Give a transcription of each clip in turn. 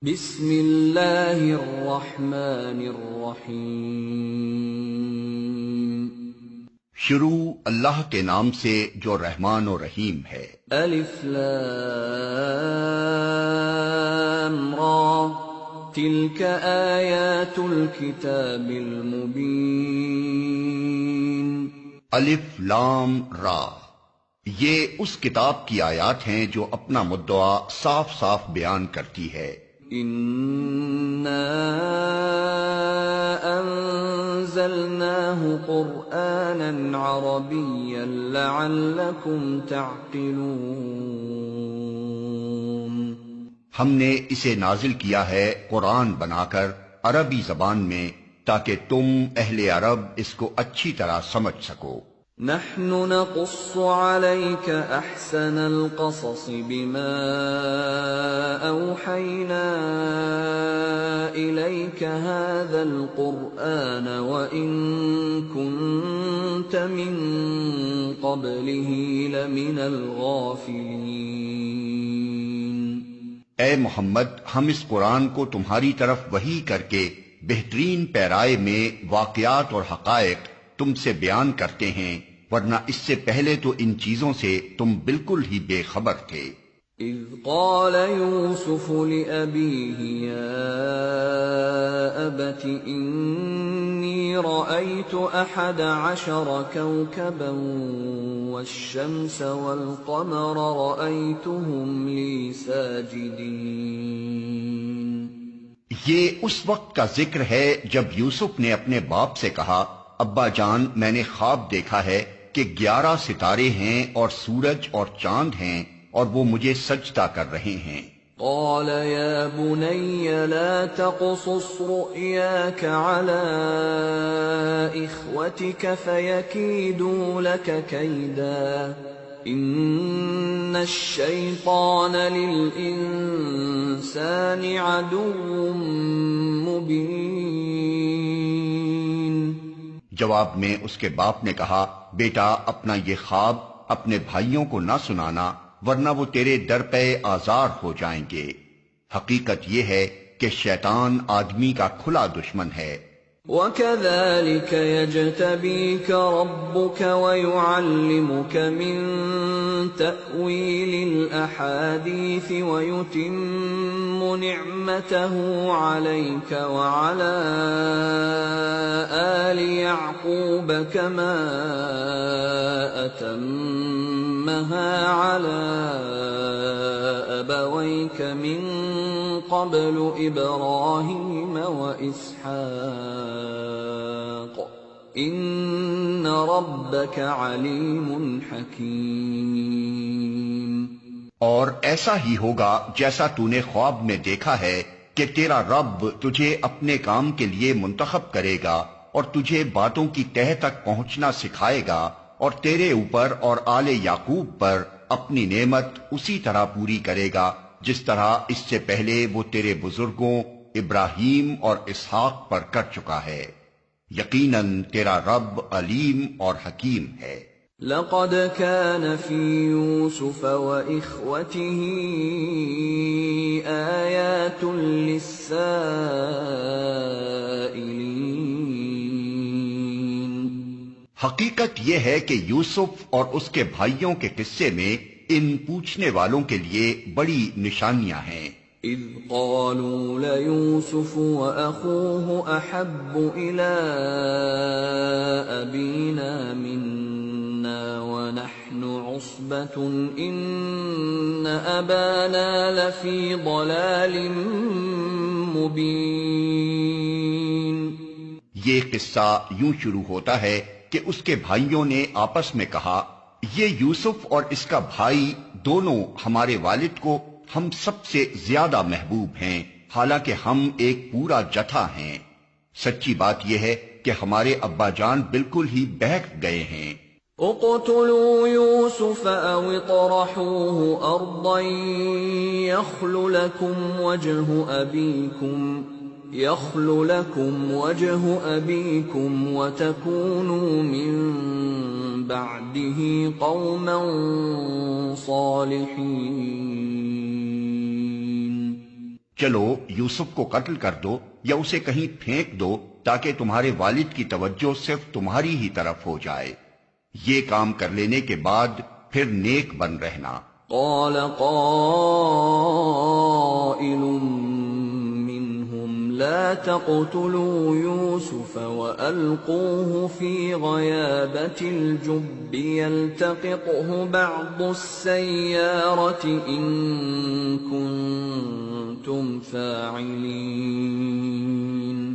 بسم اللہ الرحمن الرحیم۔ شروع اللہ کے نام سے جو رحمان و رحیم ہے۔ الف لام را تلک آیات الکتاب المبین۔ الف لام را، یہ اس کتاب کی آیات ہیں جو اپنا مدعا صاف صاف بیان کرتی ہے۔ اِنَّا أَنزَلْنَاهُ قُرْآنًا عَرَبِيًّا لَعَلَّكُمْ تَعْقِلُونَ۔ ہم نے اسے نازل کیا ہے قرآن بنا کر عربی زبان میں تاکہ تم اہل عرب اس کو اچھی طرح سمجھ سکو۔ نحن نقص عليك احسن القصص بما اوحينا اليك هذا القرآن وان كنت من قبله لمن الغافلين۔ اے محمد، ہم اس قرآن کو تمہاری طرف وحی کر کے بہترین پیرائے میں واقعات اور حقائق تم سے بیان کرتے ہیں، ورنہ اس سے پہلے تو ان چیزوں سے تم بالکل ہی بے خبر تھے۔ اذ قال یوسف لأبیہ یا ابت انی رأیت 11 کوکبا والشمس والقمر رأیتهم لی ساجدین۔ یہ اس وقت کا ذکر ہے جب یوسف نے اپنے باپ سے کہا، ابا جان، میں نے خواب دیکھا ہے کہ 11 ستارے ہیں اور سورج اور چاند ہیں اور وہ مجھے سجدہ کر رہے ہیں۔ قال یا بنی لا تقصص رؤیاک علی اخوتک فیکیدوا لک کیدا ان الشیطان للانسان عدو مبین۔ جواب میں اس کے باپ نے کہا، بیٹا، اپنا یہ خواب اپنے بھائیوں کو نہ سنانا ورنہ وہ تیرے در پہ آزار ہو جائیں گے۔ حقیقت یہ ہے کہ شیطان آدمی کا کھلا دشمن ہے۔ وَكَذَلِكَ يَجْتَبِيكَ رَبُّكَ وَيُعَلِّمُكَ مِن تَأْوِيلِ الْأَحَادِيثِ وَيُتِمُّ نِعْمَتَهُ عَلَيْكَ وَعَلَى آلِ يَعْقُوبَ كَمَا أَتَمَّهَا عَلَى أَبَوَيْكَ مِن قَبْلُ إِبْرَاهِيمَ وَإِسْحَاقَ إِنَّ رَبَّكَ عَلِيمٌ حَكِيمٌ۔ اور ایسا ہی ہوگا جیسا تو نے خواب میں دیکھا ہے کہ تیرا رب تجھے اپنے کام کے لیے منتخب کرے گا اور تجھے باتوں کی تہ تک پہنچنا سکھائے گا اور تیرے اوپر اور آل یعقوب پر اپنی نعمت اسی طرح پوری کرے گا جس طرح اس سے پہلے وہ تیرے بزرگوں ابراہیم اور اسحاق پر کر چکا ہے۔ یقیناً تیرا رب علیم اور حکیم ہے۔ لقد كان في يوسف وإخوته آيات للسائلين۔ حقیقت یہ ہے کہ یوسف اور اس کے بھائیوں کے قصے میں ان پوچھنے والوں کے لیے بڑی نشانیاں ہیں۔ اذ قالوا ليوسف وأخوه أحب إلى أبينا منا ونحن عصبة إن أبانا لفي ضلال مبين۔ یہ قصہ یوں شروع ہوتا ہے کہ اس کے بھائیوں نے آپس میں کہا، یہ یوسف اور اس کا بھائی دونوں ہمارے والد کو ہم سب سے زیادہ محبوب ہیں، حالانکہ ہم ایک پورا جتھا ہیں۔ سچی بات یہ ہے کہ ہمارے ابا جان بالکل ہی بہک گئے ہیں۔ اقتلوا يوسف او اطرحوه ارضا يخل لكم وجه ابيكم وتكونوا من بعده قوما صالحين۔ چلو یوسف کو قتل کر دو یا اسے کہیں پھینک دو تاکہ تمہارے والد کی توجہ صرف تمہاری ہی طرف ہو جائے، یہ کام کر لینے کے بعد پھر نیک بن رہنا۔ قال قائل منهم لا تقتلوا يوسف وألقوه في غيابة الجب يلتقطه بعض السيارة إن كنتم فاعلين۔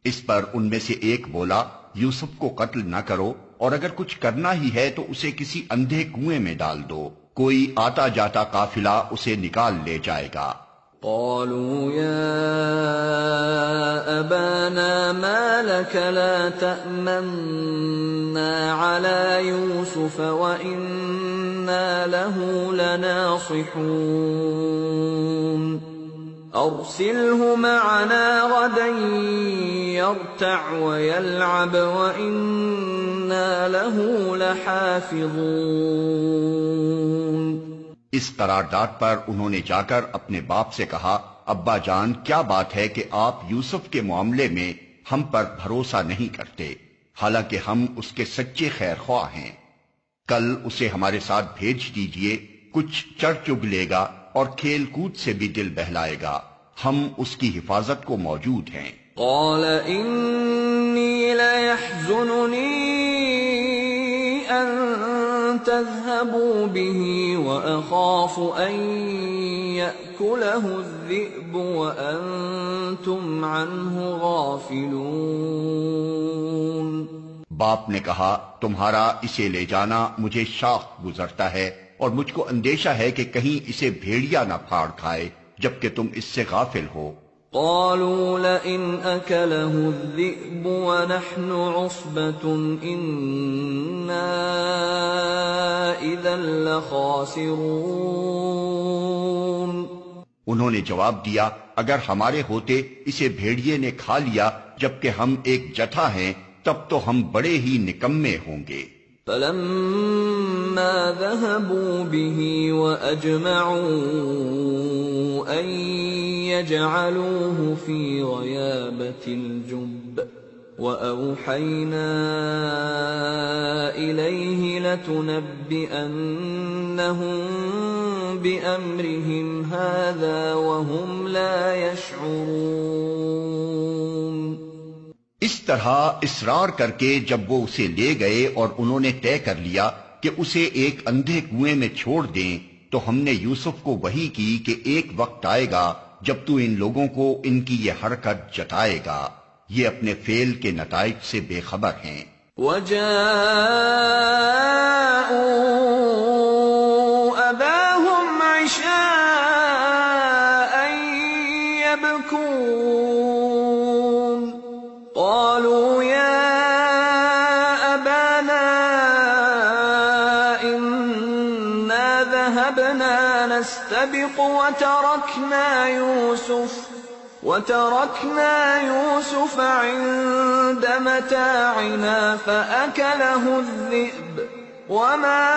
اس پر ان میں سے ایک بولا، یوسف کو قتل نہ کرو، اور اگر کچھ کرنا ہی ہے تو اسے کسی اندھے کنویں میں ڈال دو، کوئی آتا جاتا قافلہ اسے نکال لے جائے گا۔ قالوا يا أبانا ما لك لا تأمنا على يوسف وإنا له لناصحون أرسله معنا غدا يرتع ويلعب وإنا له لحافظون۔ اس قرارداد پر انہوں نے جا کر اپنے باپ سے کہا، ابا جان کیا بات ہے کہ آپ یوسف کے معاملے میں ہم پر بھروسہ نہیں کرتے، حالانکہ ہم اس کے سچے خیر خواہ ہیں۔ کل اسے ہمارے ساتھ بھیج دیجئے، کچھ چڑھ چگ لے گا اور کھیل کود سے بھی دل بہلائے گا، ہم اس کی حفاظت کو موجود ہیں۔ قال انی لیحزننی ان تذهبوا به وأخاف أن يأكله الذئب وأنتم عنه غافلون۔ باپ نے کہا، تمہارا اسے لے جانا مجھے شاق گزرتا ہے اور مجھ کو اندیشہ ہے کہ کہیں اسے بھیڑیا نہ پھاڑ کھائے جبکہ تم اس سے غافل ہو۔ قالوا لئن أكله الذئب ونحن عصبة إنا إذا لخاسرون۔ انہوں نے جواب دیا، اگر ہمارے ہوتے اسے بھیڑیے نے کھا لیا جبکہ ہم ایک جتھا ہیں تب تو ہم بڑے ہی نکمے ہوں گے۔ فلما ذهبوا به وأجمعوا أن يجعلوه في غيابة الجب وأوحينا إليه لتنبئنهم بأمرهم هذا وهم لا يشعرون۔ اس طرح اصرار کر کے جب وہ اسے لے گئے اور انہوں نے طے کر لیا کہ اسے ایک اندھے کنویں میں چھوڑ دیں، تو ہم نے یوسف کو وحی کی کہ ایک وقت آئے گا جب تو ان لوگوں کو ان کی یہ حرکت جتائے گا، یہ اپنے فعل کے نتائج سے بے خبر ہیں۔ وَجَاءُوا أَبَاهُمْ عِشَاءً يَبْكُونَ قَالُوا يَا أَبَانَا إِنَّا ذَهَبْنَا نَسْتَبِقُ وَتَرَكْنَا يُوسُفَ عِندَ مَتَاعِنَا فَأَكَلَهُ الذِّئْبُ وَمَا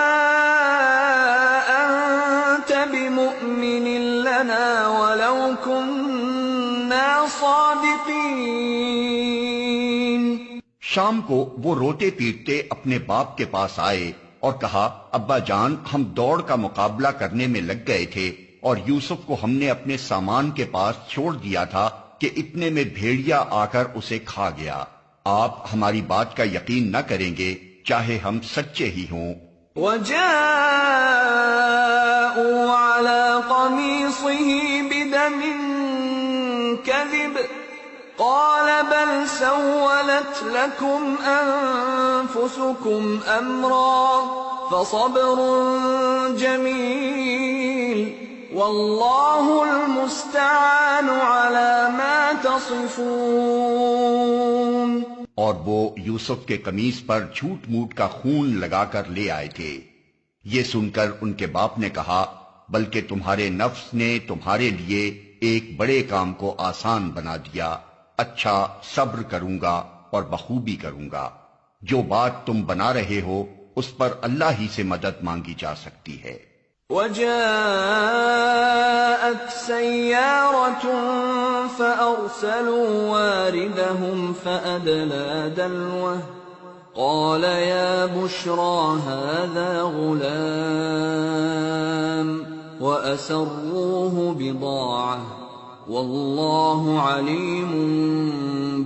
أَنتَ بِمُؤْمِنٍ لَنَا وَلَوْ كُنَّا صَادِقِينَ۔ شام کو وہ روتے پیٹتے اپنے باپ کے پاس آئے اور کہا، ابا جان ہم دوڑ کا مقابلہ کرنے میں لگ گئے تھے اور یوسف کو ہم نے اپنے سامان کے پاس چھوڑ دیا تھا کہ اتنے میں بھیڑیا آ کر اسے کھا گیا۔ آپ ہماری بات کا یقین نہ کریں گے چاہے ہم سچے ہی ہوں۔ وَجَاءُوا عَلَى قَمِيصِهِ بِدَمٍ كَذِبٍ قَالَ بَلْ سَوَّلَتْ لَكُمْ أَنفُسُكُمْ أَمْرًا فَصَبْرٌ جَمِيلٌ وَاللَّهُ الْمُسْتَعَانُ عَلَى مَا تَصِفُونَ۔ اور وہ یوسف کے قمیص پر جھوٹ موٹ کا خون لگا کر لے آئے تھے۔ یہ سن کر ان کے باپ نے کہا، بلکہ تمہارے نفس نے تمہارے لیے ایک بڑے کام کو آسان بنا دیا، اچھا صبر کروں گا اور بخوبی کروں گا۔ جو بات تم بنا رہے ہو اس پر اللہ ہی سے مدد مانگی جا سکتی ہے۔ وجاءت سيارة فأرسلوا واردهم فأدلى دلوه قال يا بشرى هذا غلام وأسروه بضاعة والله عليم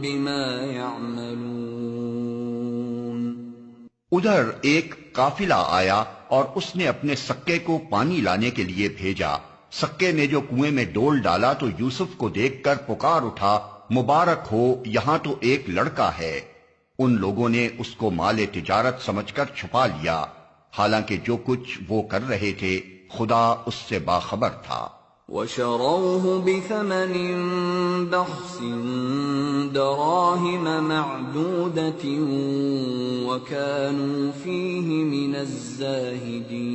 بما يعملون. ادھر ایک قافلہ آیا اور اس نے اپنے سکے کو پانی لانے کے لیے بھیجا. سکے نے جو کنویں میں ڈول ڈالا تو یوسف کو دیکھ کر پکار اٹھا، مبارک ہو، یہاں تو ایک لڑکا ہے. ان لوگوں نے اس کو مال تجارت سمجھ کر چھپا لیا، حالانکہ جو کچھ وہ کر رہے تھے خدا اس سے باخبر تھا. وَشَرَوْهُ بِثَمَنٍ بَخْسٍ دَرَاهِمَ مَعْدُودَةٍ وَكَانُوا فِيهِ مِنَ الزَّاهِدِينَ.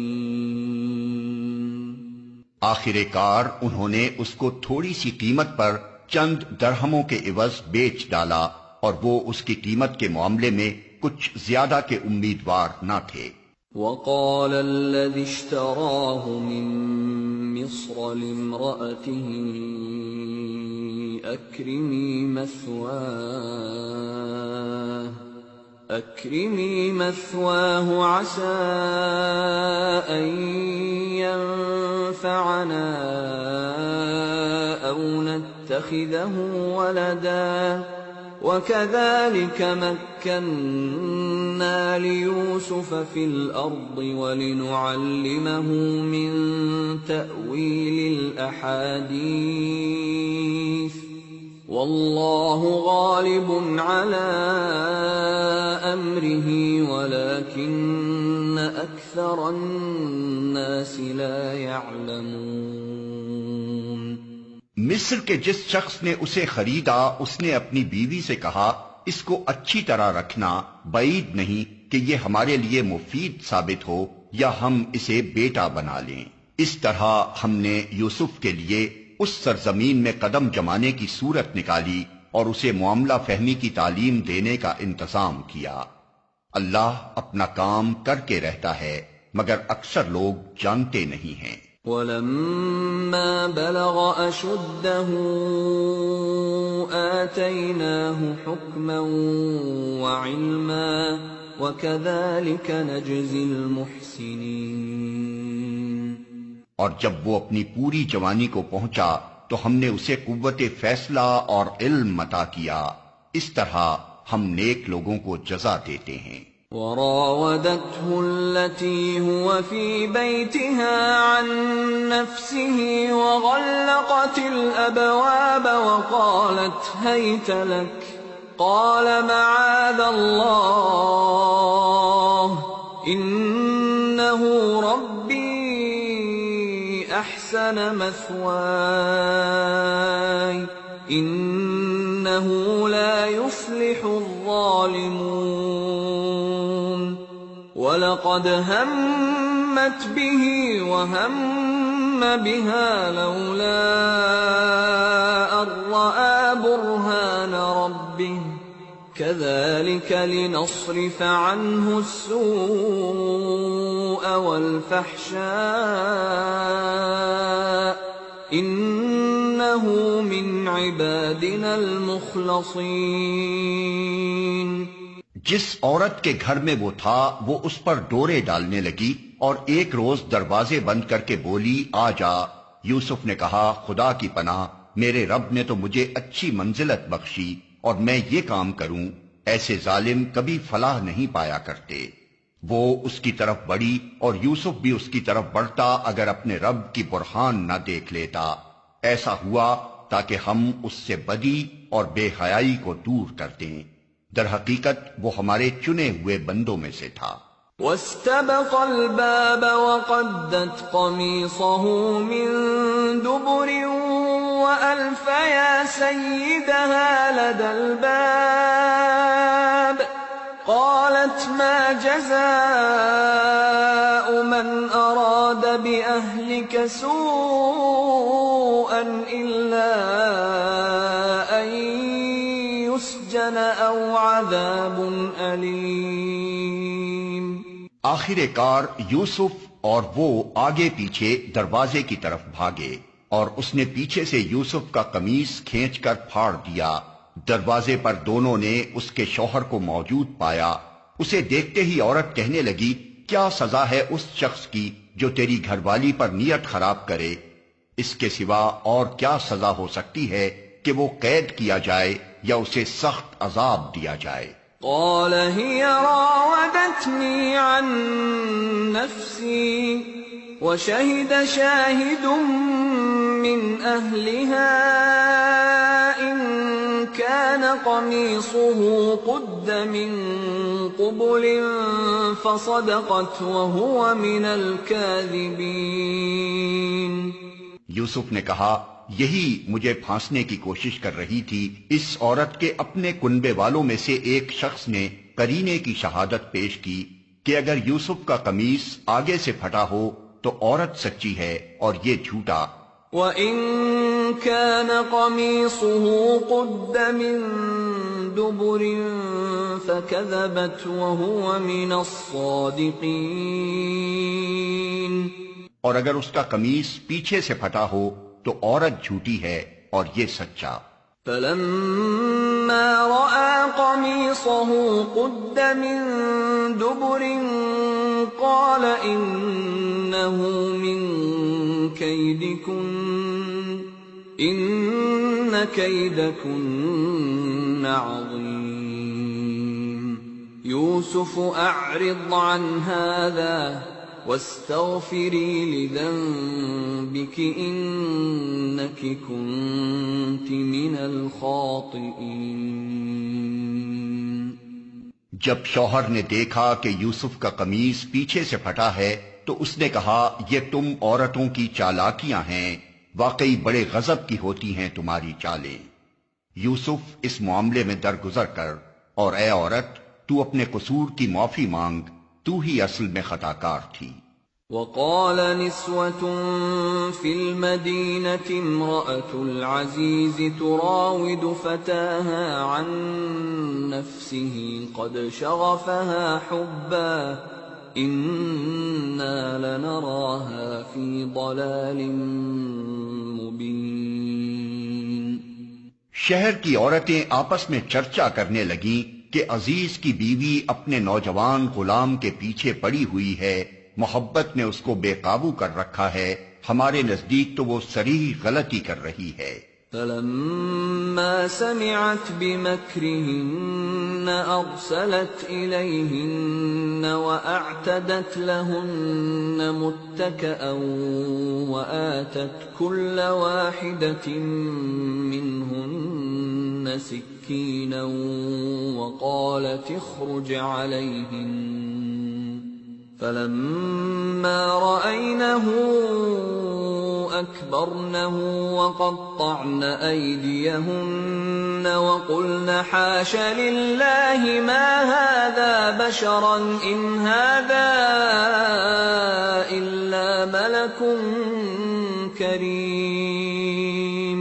آخر کار انہوں نے اس کو تھوڑی سی قیمت پر چند درہموں کے عوض بیچ ڈالا، اور وہ اس کی قیمت کے معاملے میں کچھ زیادہ کے امیدوار نہ تھے. وقال الذي اشتراه من مصر لامرأته أكرمي مثواه عسى أن ينفعنا أو نتخذه ولدا وَكَذَلِكَ مَكَّنَّا لِيُوسُفَ فِي الْأَرْضِ وَلِنُعَلِّمَهُ مِنْ تَأْوِيلِ الْأَحَادِيثِ وَاللَّهُ غَالِبٌ عَلَى أَمْرِهِ وَلَكِنَّ أَكْثَرَ النَّاسِ لَا يَعْلَمُونَ. مصر کے جس شخص نے اسے خریدا اس نے اپنی بیوی سے کہا، اس کو اچھی طرح رکھنا، بعید نہیں کہ یہ ہمارے لیے مفید ثابت ہو یا ہم اسے بیٹا بنا لیں. اس طرح ہم نے یوسف کے لیے اس سرزمین میں قدم جمانے کی صورت نکالی اور اسے معاملہ فہمی کی تعلیم دینے کا انتظام کیا. اللہ اپنا کام کر کے رہتا ہے مگر اکثر لوگ جانتے نہیں ہیں. وَلَمَّا بَلَغَ أَشُدَّهُ آتَيْنَاهُ حُكْمًا وَعِلْمًا وَكَذَلِكَ نَجْزِي الْمُحْسِنِينَ. اور جب وہ اپنی پوری جوانی کو پہنچا تو ہم نے اسے قوت فیصلہ اور علم عطا کیا، اس طرح ہم نیک لوگوں کو جزا دیتے ہیں. وراودته التي هو في بيتها عن نفسه وغلقت الأبواب وقالت هيت لك قال معاذ الله إنه ربي أحسن مثواي إنه لا يفلح الظالمون وَلَقَدْ هَمَّتْ بِهِ وَهَمَّ بِهَا لَوْلَا أَن رَّأَىٰ بُرْهَانَ رَبِّهِ كَذَٰلِكَ لِنَصْرِفَ عَنْهُ السُّوءَ وَالْفَحْشَاءَ إِنَّهُ مِنْ عِبَادِنَا الْمُخْلَصِينَ. جس عورت کے گھر میں وہ تھا وہ اس پر ڈورے ڈالنے لگی اور ایک روز دروازے بند کر کے بولی آ جا. یوسف نے کہا خدا کی پناہ، میرے رب نے تو مجھے اچھی منزلت بخشی اور میں یہ کام کروں، ایسے ظالم کبھی فلاح نہیں پایا کرتے. وہ اس کی طرف بڑھی اور یوسف بھی اس کی طرف بڑھتا اگر اپنے رب کی برہان نہ دیکھ لیتا. ایسا ہوا تاکہ ہم اس سے بدی اور بے حیائی کو دور کر دیں. در حقیقت وہ ہمارے چنے ہوئے بندوں میں سے تھا. وَاسْتَبَقَ الْبَابَ وَقَدَّتْ قَمِيصَهُ مِن دُبُرٍ وَأَلْفَ يَا سَيِّدَهَا لَدَى الْبَابِ قَالَتْ مَا جَزَاءُ مَنْ أَرَادَ بِأَهْلِكَ سُوءًا إِلَّا أَن يُسْجَنَ أَوْ عَذَابٌ أَلِيمٌ. آخر کار یوسف اور وہ آگے پیچھے دروازے کی طرف بھاگے، اور اس نے پیچھے سے یوسف کا قمیص کھینچ کر پھاڑ دیا۔ دروازے پر دونوں نے اس کے شوہر کو موجود پایا۔ اسے دیکھتے ہی عورت کہنے لگی، کیا سزا ہے اس شخص کی جو تیری گھر والی پر نیت خراب کرے؟ اس کے سوا اور کیا سزا ہو سکتی ہے کہ وہ قید کیا جائے یا اسے سخت عذاب دیا جائے؟ قال هي راودتني عن نفسي وشهد شاهد من أهلها إن كان قميصه قد من قبل فصدقت وهو من الكاذبين۔ یوسف نے کہا، یہی مجھے پھانسنے کی کوشش کر رہی تھی۔ اس عورت کے اپنے کنبے والوں میں سے ایک شخص نے قرینے کی شہادت پیش کی کہ اگر یوسف کا قمیص آگے سے پھٹا ہو تو عورت سچی ہے اور یہ جھوٹا۔ وَإِن كَانَ قَمِيصُهُ قُدَّ مِن دُبُرٍ فَكَذَبَتْ وَهُوَ مِنَ الصَّادِقِينَ۔ اور اگر اس کا قمیص پیچھے سے پھٹا ہو تو عورت جھوٹی ہے اور یہ سچا۔ فَلَمَّا رَأَىٰ قَمِيصَهُ قُدَّ مِن دُبُرٍ قَالَ إِنَّهُ مِن كَيْدِكُنَّ إِنَّ كَيْدَكُنَّ عَظِيمٌ يُوسُفُ أَعْرِضْ عَنْ هَٰذَا وَاسْتَغْفِرِي لِذَنبِكِ إِنَّكِ كُنتِ مِنَ الْخَاطِئِينَ۔ جب شوہر نے دیکھا کہ یوسف کا قمیص پیچھے سے پھٹا ہے تو اس نے کہا، یہ تم عورتوں کی چالاکیاں ہیں، واقعی بڑے غضب کی ہوتی ہیں تمہاری چالیں۔ یوسف اس معاملے میں درگزر کر، اور اے عورت تو اپنے قصور کی معافی مانگ، تو ہی اصل میں خطا کار تھی۔ وقال نسوة في المدينة امرأة العزيز تراود فتاها عن نفسه قد شغفها حبا إنا لنراها في ضلال مبين۔ شہر کی عورتیں آپس میں چرچا کرنے لگیں کہ عزیز کی بیوی اپنے نوجوان غلام کے پیچھے پڑی ہوئی ہے، محبت نے اس کو بے قابو کر رکھا ہے، ہمارے نزدیک تو وہ صریح غلطی کر رہی ہے۔ فَلَمَّا سَمِعَتْ بِمَكْرِهِنَّ أَرْسَلَتْ إِلَيْهِنَّ وَأَعْتَدَتْ لَهُنَّ مُتَّكَأً وَآتَتْ كُلَّ وَاحِدَةٍ مِّنْهُنَّ سِكِّينًا وَقَالَتِ اخْرُجْ عَلَيْهِنَّ فَلَمَّا رَأَيْنَهُ أَكْبَرْنَهُ وَقَطَّعْنَ أَيْدِيَهُنَّ وَقُلْنَ حَاشَ لِلَّهِ مَا هَٰذَا بَشَرًا إِنْ هَٰذَا إِلَّا مَلَكٌ كَرِيمٌ۔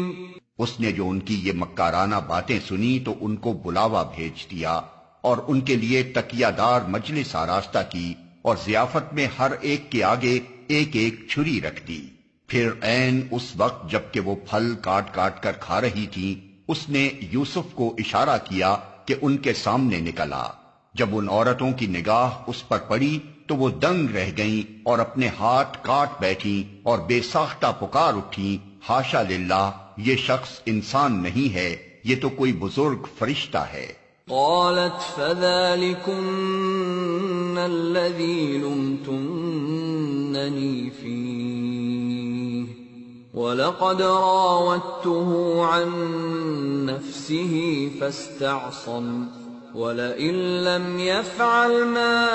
اس نے جو ان کی یہ مکارانہ باتیں سنی تو ان کو بلاوا بھیج دیا اور ان کے لیے تکیہ دار مجلس آراستہ کی اور ضیافت میں ہر ایک کے آگے ایک ایک چھری رکھ دی۔ پھر عین اس وقت جب کہ وہ پھل کاٹ کاٹ کر کھا رہی تھی، اس نے یوسف کو اشارہ کیا کہ ان کے سامنے نکل آ۔ جب ان عورتوں کی نگاہ اس پر پڑی تو وہ دنگ رہ گئیں اور اپنے ہاتھ کاٹ بیٹھیں اور بے ساختہ پکار اٹھیں، حاشا للہ، یہ شخص انسان نہیں ہے، یہ تو کوئی بزرگ فرشتہ ہے۔ قالت فذلكن الذي لمتنني فيه ولقد راودته عن نفسه فاستعصم ولئن لم يفعل ما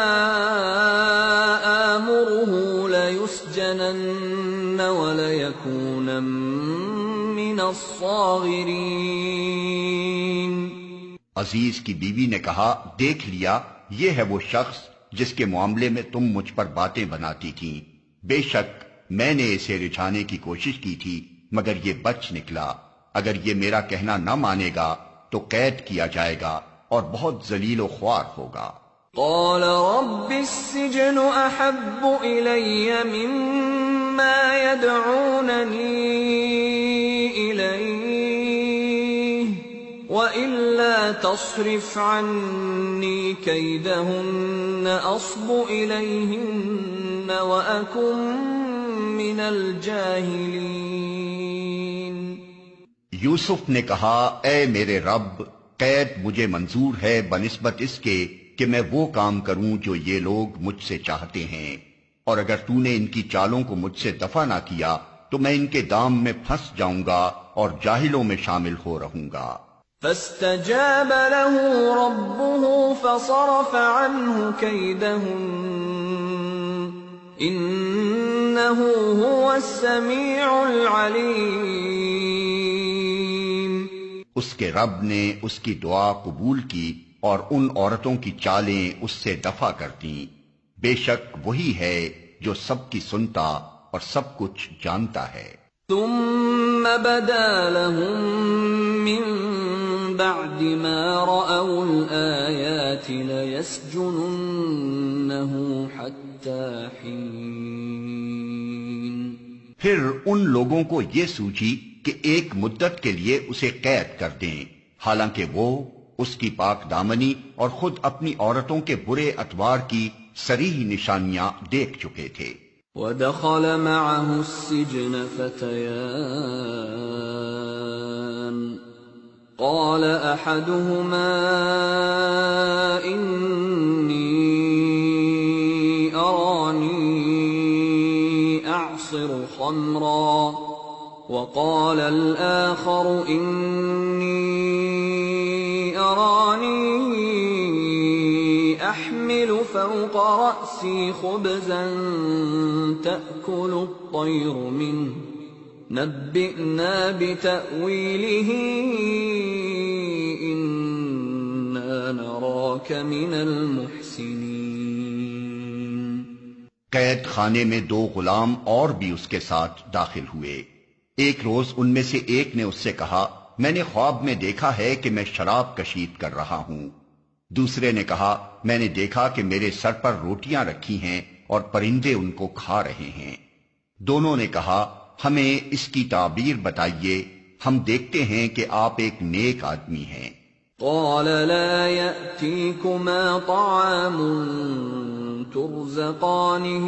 آمره ليسجنن وليكونن من الصاغرين۔ عزیز کی بیوی نے کہا، دیکھ لیا، یہ ہے وہ شخص جس کے معاملے میں تم مجھ پر باتیں بناتی تھیں۔ بے شک میں نے اسے رجھانے کی کوشش کی تھی مگر یہ بچ نکلا۔ اگر یہ میرا کہنا نہ مانے گا تو قید کیا جائے گا اور بہت ذلیل و خوار ہوگا۔ قال رب السجن أحب إلي مما يدعونني إليه وإلا تصرف عني كيدهن أصب إليهن وأكن من الجاهلين۔ یوسف نے کہا اے میرے رب، قید مجھے منظور ہے بنسبت اس کے کہ میں وہ کام کروں جو یہ لوگ مجھ سے چاہتے ہیں، اور اگر تو نے ان کی چالوں کو مجھ سے دفع نہ کیا تو میں ان کے دام میں پھنس جاؤں گا اور جاہلوں میں شامل ہو رہوں گا۔ فاستجاب له ربه فصرف عنه كيدهن إنه هو السميع العليم۔ اس کے رب نے اس کی دعا قبول کی اور ان عورتوں کی چالیں اس سے دفع کر دیں، بے شک وہی ہے جو سب کی سنتا اور سب کچھ جانتا ہے۔ ثم بدا لهم من بعد ما رأوا الآيات ليسجننه حتى حين۔ پھر ان لوگوں کو یہ سوچی کہ ایک مدت کے لیے اسے قید کر دیں، حالانکہ وہ اس کی پاک دامنی اور خود اپنی عورتوں کے برے اطوار کی صریح نشانیاں دیکھ چکے تھے۔ وَدَخَلَ مَعَهُ السِّجْنَ فَتَيَانِ قَالَ أَحَدُهُمَا إِنِّي أَرَانِي أَعْصِرُ خَمْرًا وَقَالَ الْآخَرُ إِنِّي أَرَانِي أَحْمِلُ فَوْقَ رَأْسِي خُبْزًا تَأْكُلُ الطَّيْرُ مِنْهُ نَبِّئْنَا بِتَأْوِيلِهِ إِنَّا نَرَاكَ مِنَ الْمُحْسِنِينَ۔ قید خانے میں دو غلام اور بھی اس کے ساتھ داخل ہوئے۔ ایک روز ان میں سے ایک نے اس سے کہا میں نے خواب میں دیکھا ہے کہ میں شراب کشید کر رہا ہوں۔ دوسرے نے کہا میں نے دیکھا کہ میرے سر پر روٹیاں رکھی ہیں اور پرندے ان کو کھا رہے ہیں۔ دونوں نے کہا ہمیں اس کی تعبیر بتائیے، ہم دیکھتے ہیں کہ آپ ایک نیک آدمی ہیں۔ قال لا يأتيكما طعام ترزقانه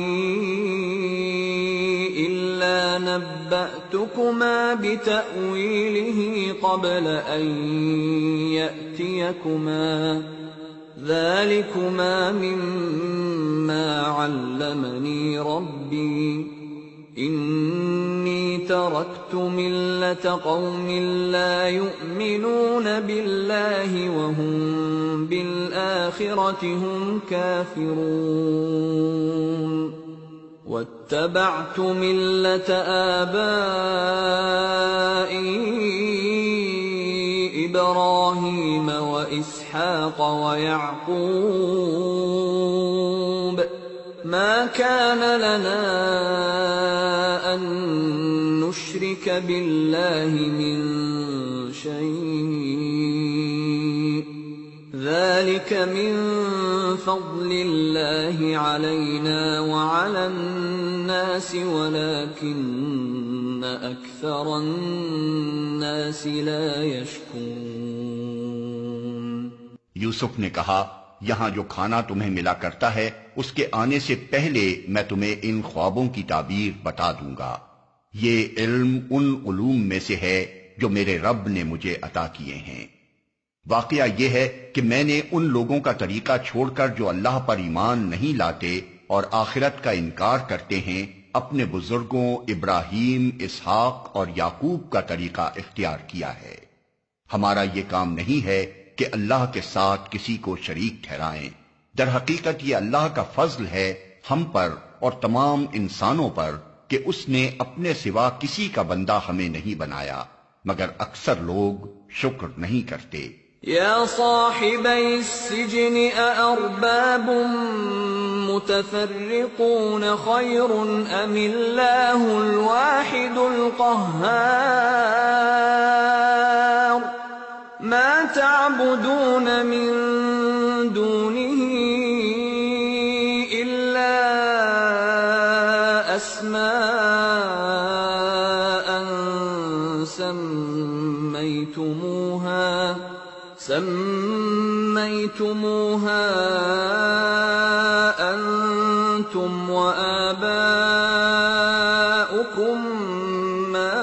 إلا نبأتكما بتأويله قبل أن يأتيكما ذلكما مما علمني ربي إني تركت ملة قوم لا يؤمنون بالله وهم بالآخرة هم كافرون واتبعت ملة آبائي إبراهيم وإسحاق ويعقوب ما كان لنا أن نشرك بالله من شيء ذلك من فضل الله علينا وعلى الناس ولكن أكثر الناس لا يشكرون۔ یوسف نے کہا یہاں جو کھانا تمہیں ملا کرتا ہے اس کے آنے سے پہلے میں تمہیں ان خوابوں کی تعبیر بتا دوں گا۔ یہ علم ان علوم میں سے ہے جو میرے رب نے مجھے عطا کیے ہیں۔ واقعہ یہ ہے کہ میں نے ان لوگوں کا طریقہ چھوڑ کر جو اللہ پر ایمان نہیں لاتے اور آخرت کا انکار کرتے ہیں، اپنے بزرگوں ابراہیم، اسحاق اور یعقوب کا طریقہ اختیار کیا ہے۔ ہمارا یہ کام نہیں ہے کہ اللہ کے ساتھ کسی کو شریک ٹھہرائیں، در حقیقت یہ اللہ کا فضل ہے ہم پر اور تمام انسانوں پر کہ اس نے اپنے سوا کسی کا بندہ ہمیں نہیں بنایا، مگر اکثر لوگ شکر نہیں کرتے۔ یا صاحبی السجن اارباب متفرقون خیر ام اللہ الواحد القہار ما تعبدون من دونه أسماء سميتموها أنتم وآباؤكم ما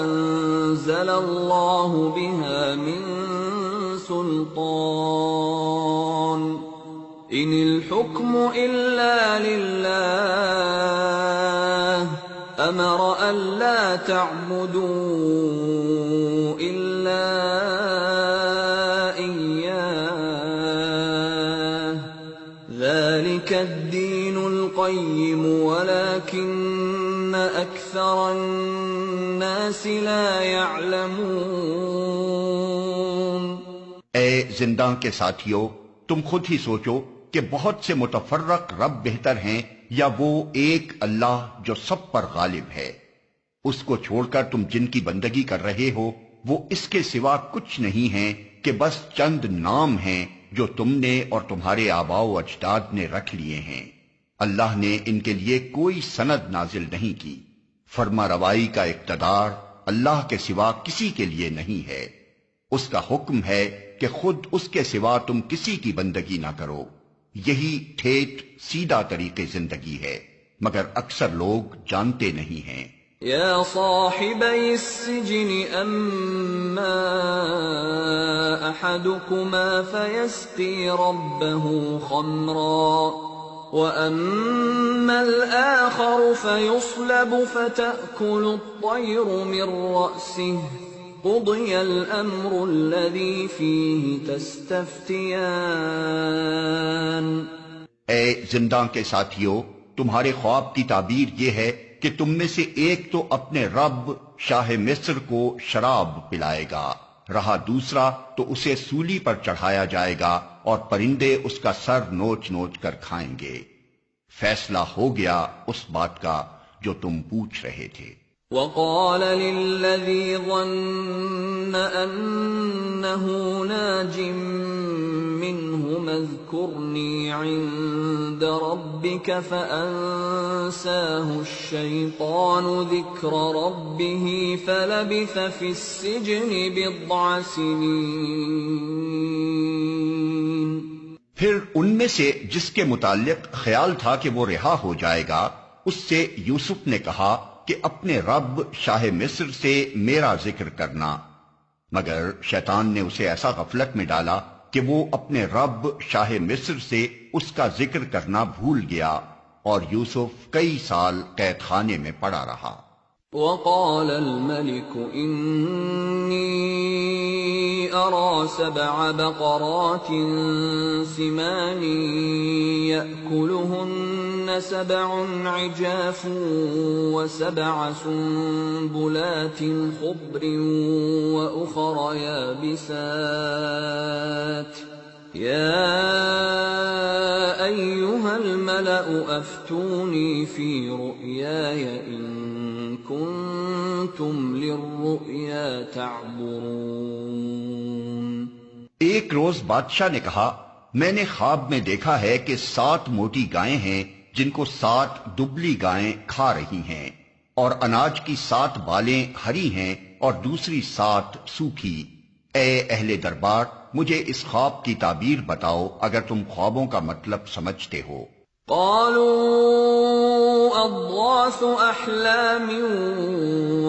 أنزل الله بها من سلطان إن الحكم إلا لله أمر ألا تعبدوا إلا إياه ذلك الدين القيم ولكن أكثر الناس لا يعلمون. اے زنداں کے ساتھیو، تم خود ہی سوچو کہ بہت سے متفرق رب بہتر ہیں یا وہ ایک اللہ جو سب پر غالب ہے؟ اس کو چھوڑ کر تم جن کی بندگی کر رہے ہو وہ اس کے سوا کچھ نہیں ہیں کہ بس چند نام ہیں جو تم نے اور تمہارے آباء و اجداد نے رکھ لیے ہیں. اللہ نے ان کے لیے کوئی سند نازل نہیں کی. فرما روائی کا اقتدار اللہ کے سوا کسی کے لیے نہیں ہے. اس کا حکم ہے کہ خود اس کے سوا تم کسی کی بندگی نہ کرو. یہی ٹھیٹ سیدھا طریقے زندگی ہے، مگر اکثر لوگ جانتے نہیں ہیں. يا صاحبي السجن أما أحدكما فيسقي ربه خمرا وأما الآخر فيصلب فتأكل الطير من رأسه قضي الأمر الذي فيه تستفتيان. اے زنداں کے ساتھیو، تمہارے خواب کی تعبیر یہ ہے کہ تم میں سے ایک تو اپنے رب شاہ مصر کو شراب پلائے گا، رہا دوسرا تو اسے سولی پر چڑھایا جائے گا اور پرندے اس کا سر نوچ نوچ کر کھائیں گے. فیصلہ ہو گیا اس بات کا جو تم پوچھ رہے تھے. وقال للذي ظن أنه ناج منهم اذكرني عند ربك فأنساه الشيطان ذكر ربه فلبث في السجن بضع سنين. پھر ان میں سے جس کے متعلق خیال تھا کہ وہ رہا ہو جائے گا، اس سے یوسف نے کہا کہ اپنے رب شاہ مصر سے میرا ذکر کرنا، مگر شیطان نے اسے ایسا غفلت میں ڈالا کہ وہ اپنے رب شاہ مصر سے اس کا ذکر کرنا بھول گیا، اور یوسف کئی سال قید خانے میں پڑا رہا. وقال الملك إني أرى 7 بقرات سمان يأكلهن 7 عجاف و7 سنبلات خضر وأخر يابسات يا أيها الملأ أفتوني في رؤياي إن كنتم للرؤيا تعبرون. ایک روز بادشاہ نے کہا، میں نے خواب میں دیکھا ہے کہ 7 موٹی گائیں ہیں جن کو 7 دبلی گائیں کھا رہی ہیں، اور اناج کی 7 بالیں ہری ہیں اور دوسری 7 سوکھی. اے اہل دربار، مجھے اس خواب کی تعبیر بتاؤ اگر تم خوابوں کا مطلب سمجھتے ہو. قالوا أضغاث أحلام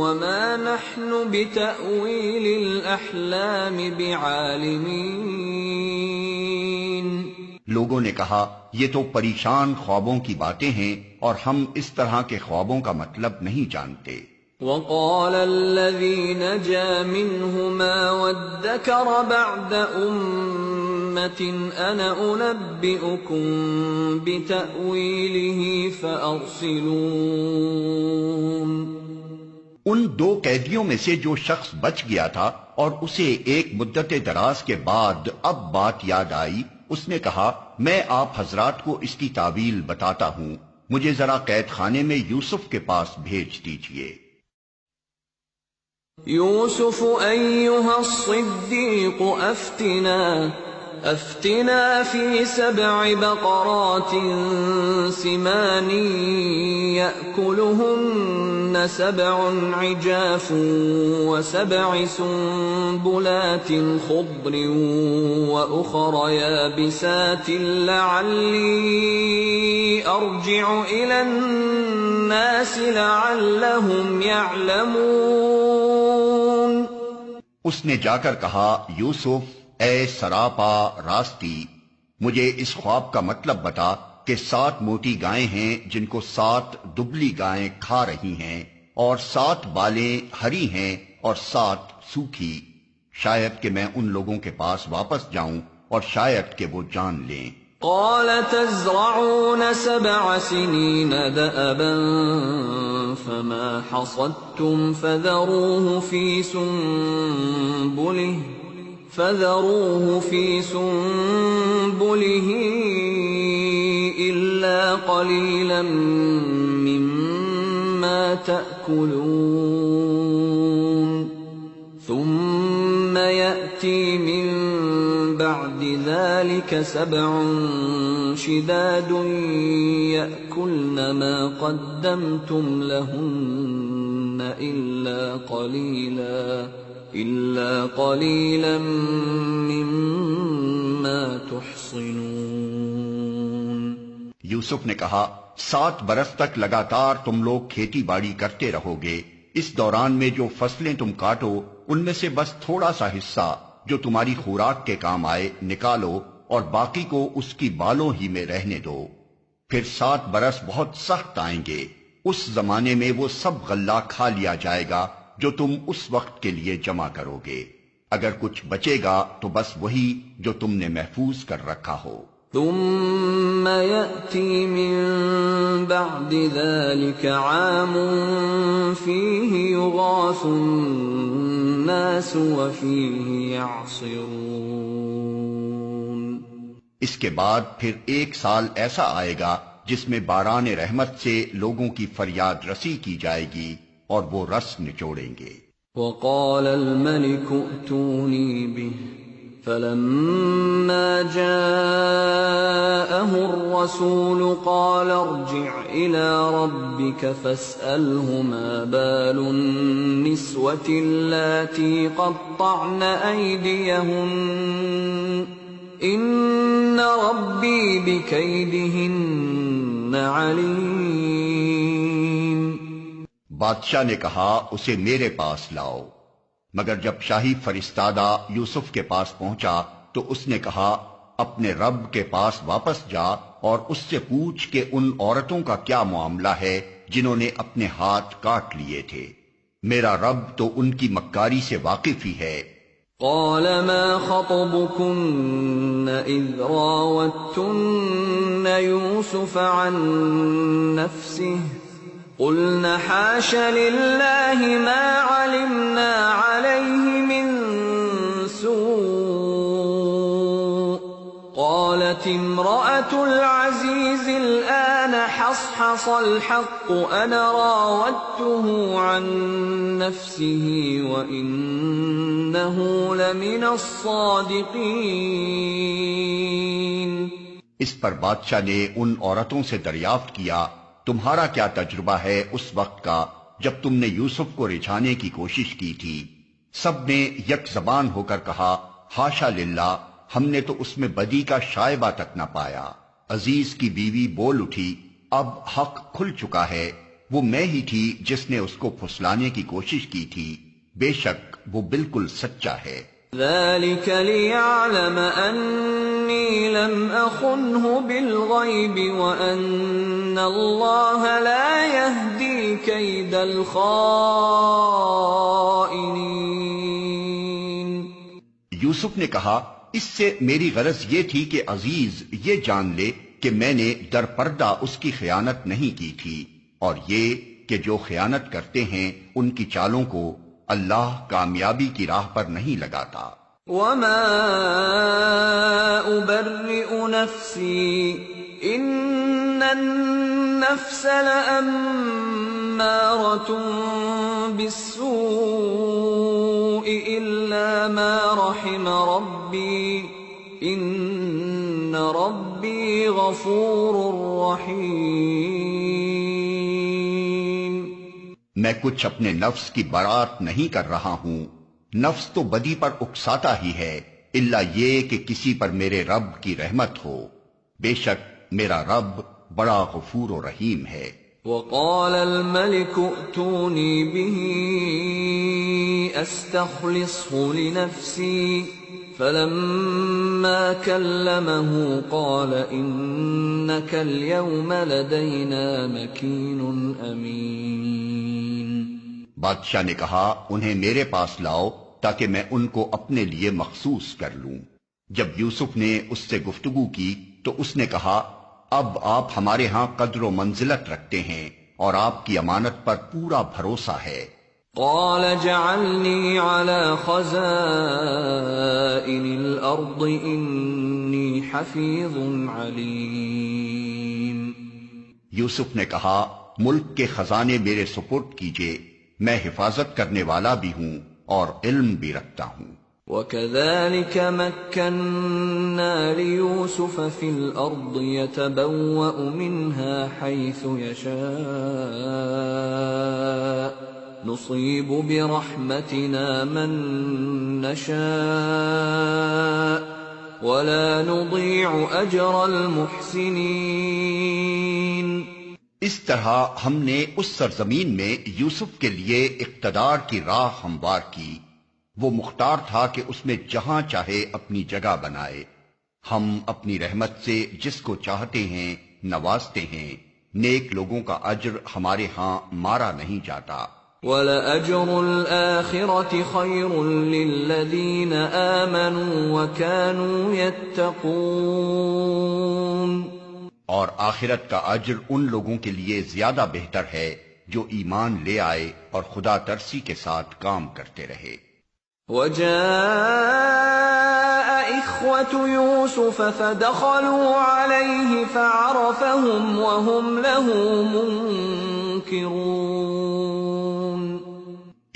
وما نحن بتأويل الأحلام بعالمين. لوگوں نے کہا، یہ تو پریشان خوابوں کی باتیں ہیں اور ہم اس طرح کے خوابوں کا مطلب نہیں جانتے. وقال الذي نجا منهما وادكر بعد أمة أنا أنبئكم بتأويله فأرسلون. ان 2 قیدیوں میں سے جو شخص بچ گیا تھا اور اسے ایک مدت دراز کے بعد اب بات یاد آئی، اس نے کہا، میں آپ حضرات کو اس کی تعویل بتاتا ہوں، مجھے ذرا قید خانے میں یوسف کے پاس بھیج دیجیے. يوسف أيها الصديق أفتنا أفتنا في 7 بقرات سمان يأكلهن 7 عجاف و7 سنبلات خضر وأخر يابسات لعلي أرجع إلى الناس لعلهم يعلمون۔ اس نے جا کر کہا، یوسف اے سراپا راستی، مجھے اس خواب کا مطلب بتا کہ 7 موٹی گائیں ہیں جن کو 7 دبلی گائیں کھا رہی ہیں، اور 7 بالیں ہری ہیں اور 7 سوکھی، شاید کہ میں ان لوگوں کے پاس واپس جاؤں اور شاید کہ وہ جان لیں۔ قال تزرعون 7 سنين دأبا فما حصدتم فذروه في سنبله إلا قليلا مما تأكلون ثم يأتي من بعد ذلك 7 شداد يأكلن ما قدمتم لهن إلا قليلا مما تحصنون۔ یوسف نے کہا، 7 برس تک لگاتار تم لوگ کھیتی باڑی کرتے رہو گے، اس دوران میں جو فصلیں تم کاٹو ان میں سے بس تھوڑا سا حصہ جو تمہاری خوراک کے کام آئے نکالو اور باقی کو اس کی بالوں ہی میں رہنے دو۔ پھر 7 برس بہت سخت آئیں گے، اس زمانے میں وہ سب غلہ کھا لیا جائے گا جو تم اس وقت کے لیے جمع کرو گے، اگر کچھ بچے گا تو بس وہی جو تم نے محفوظ کر رکھا ہو۔ ثم يأتي من بعد ذلك عام فيه يغاث الناس وفيه يعصرون۔ اس کے بعد پھر 1 سال ایسا آئے گا جس میں باران رحمت سے لوگوں کی فریاد رسی کی جائے گی اور وہ رس نچوڑیں گے۔ وقال الملك ائتوني به فلما جاءه الرسول قال ارجع إلى ربك فاسأله ما بال النسوة اللاتي قطعن أيديهن إن ربي بكيدهن عليم۔ بادشاہ نے کہا، اسے میرے پاس لاؤ، مگر جب شاہی فرستادہ یوسف کے پاس پہنچا تو اس نے کہا، اپنے رب کے پاس واپس جا اور اس سے پوچھ کہ ان عورتوں کا کیا معاملہ ہے جنہوں نے اپنے ہاتھ کاٹ لیے تھے، میرا رب تو ان کی مکاری سے واقف ہی ہے۔ قال ما خطبكن إذ راوتن يوسف عن نفسه قلنا حاش لله ما علمنا عليه من سوء قالت امرأة العزيز الآن حصحص الحق أنا راودته عن نفسه وإنه لمن الصادقين۔ اس پر بادشاہ نے ان عورتوں سے دریافت کیا، تمہارا کیا تجربہ ہے اس وقت کا جب تم نے یوسف کو رجھانے کی کوشش کی تھی؟ سب نے یک زبان ہو کر کہا، حاشا للہ، ہم نے تو اس میں بدی کا شائبہ تک نہ پایا۔ عزیز کی بیوی بول اٹھی، اب حق کھل چکا ہے، وہ میں ہی تھی جس نے اس کو پھسلانے کی کوشش کی تھی، بے شک وہ بالکل سچا ہے۔ ذلك ليعلم أني لم أخنه بالغيب وأن الله لا يهدي كيد الخائنين۔ یوسف نے کہا، اس سے میری غرض یہ تھی کہ عزیز یہ جان لے کہ میں نے در پردہ اس کی خیانت نہیں کی تھی، اور یہ کہ جو خیانت کرتے ہیں ان کی چالوں کو اللہ کامیابی کی راہ پر نہیں لگاتا۔ وما أبرئ نفسي إن النفس لأمارة بالسوء إلا ما رحم ربي ان ربی غفور رحیم۔ میں کچھ اپنے نفس کی برات نہیں کر رہا ہوں، نفس تو بدی پر اکساتا ہی ہے، الا یہ کہ کسی پر میرے رب کی رحمت ہو، بے شک میرا رب بڑا غفور و رحیم ہے۔ وقال الملك ائتوني به استخلصه لنفسي فلما كلمه قال انك اليوم لدينا مكين امين۔ بادشاہ نے کہا انہیں میرے پاس لاؤ تاکہ میں ان کو اپنے لیے مخصوص کر لوں۔ جب یوسف نے اس سے گفتگو کی تو اس نے کہا اب آپ ہمارے ہاں قدر و منزلت رکھتے ہیں اور آپ کی امانت پر پورا بھروسہ ہے۔ قال جعلني على خزائن الارض انی حفیظ علیم۔ یوسف نے کہا ملک کے خزانے میرے سپرد کیجئے، میں حفاظت کرنے والا بھی ہوں اور علم بھی رکھتا ہوں۔ وَكَذَلِكَ مَكَّنَّا لِيُوسُفَ فِي الْأَرْضِ يَتَبَوَّأُ مِنْهَا حَيْثُ يَشَاءُ نُصِيبُ بِرَحْمَتِنَا مَن نَّشَاءُ وَلَا نُضِيعُ أَجْرَ الْمُحْسِنِينَ۔ اس طرح ہم نے اس سرزمین میں یوسف کے لیے اقتدار کی راہ ہموار کی، وہ مختار تھا کہ اس میں جہاں چاہے اپنی جگہ بنائے، ہم اپنی رحمت سے جس کو چاہتے ہیں نوازتے ہیں، نیک لوگوں کا اجر ہمارے ہاں مارا نہیں جاتا۔ وَلَأَجْرُ الْآخِرَةِ خَيْرٌ لِّلَّذِينَ آمَنُوا وَكَانُوا يَتَّقُونَ۔ اور آخرت کا اجر ان لوگوں کے لیے زیادہ بہتر ہے جو ایمان لے آئے اور خدا ترسی کے ساتھ کام کرتے رہے۔ وَجَاءَ إِخْوَةُ يُوسُفَ فَدَخَلُوا عَلَيْهِ فَعَرَفَهُمْ وَهُمْ لَهُ مُنكِرُونَ۔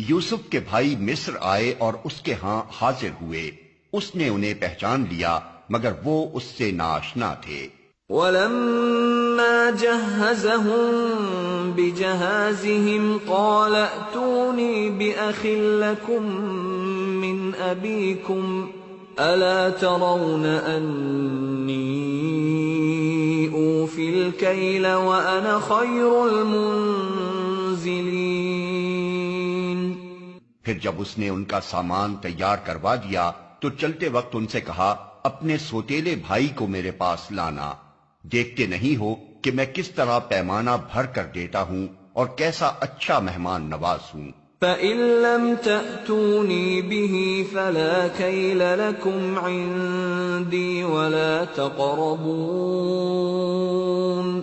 یوسف کے بھائی مصر آئے اور اس کے ہاں حاضر ہوئے، اس نے انہیں پہچان لیا مگر وہ اس سے ناآشنا تھے۔ وَلَمَّا جَهَّزَهُم بِجَهَازِهِمْ قَالَ ائْتُونِي بِأَخٍ لَّكُم مِّنْ أَبِيكُمْ أَلَا تَرَوْنَ أَنِّي أُوفِي الْكَيْلَ وَأَنَا خَيْرُ الْمُنزِلِينَ۔ پھر جب اس نے ان کا سامان تیار کروا دیا تو چلتے وقت ان سے کہا اپنے سوتیلے بھائی کو میرے پاس لانا، دیکھتے نہیں ہو کہ میں کس طرح پیمانہ بھر کر دیتا ہوں اور کیسا اچھا مہمان نواز ہوں۔ فَإِن لَّمْ تَأْتُونِي بِهِ فَلَا كَيْلَ لَكُمْ عِندِي وَلَا تَقْرَبُونَ۔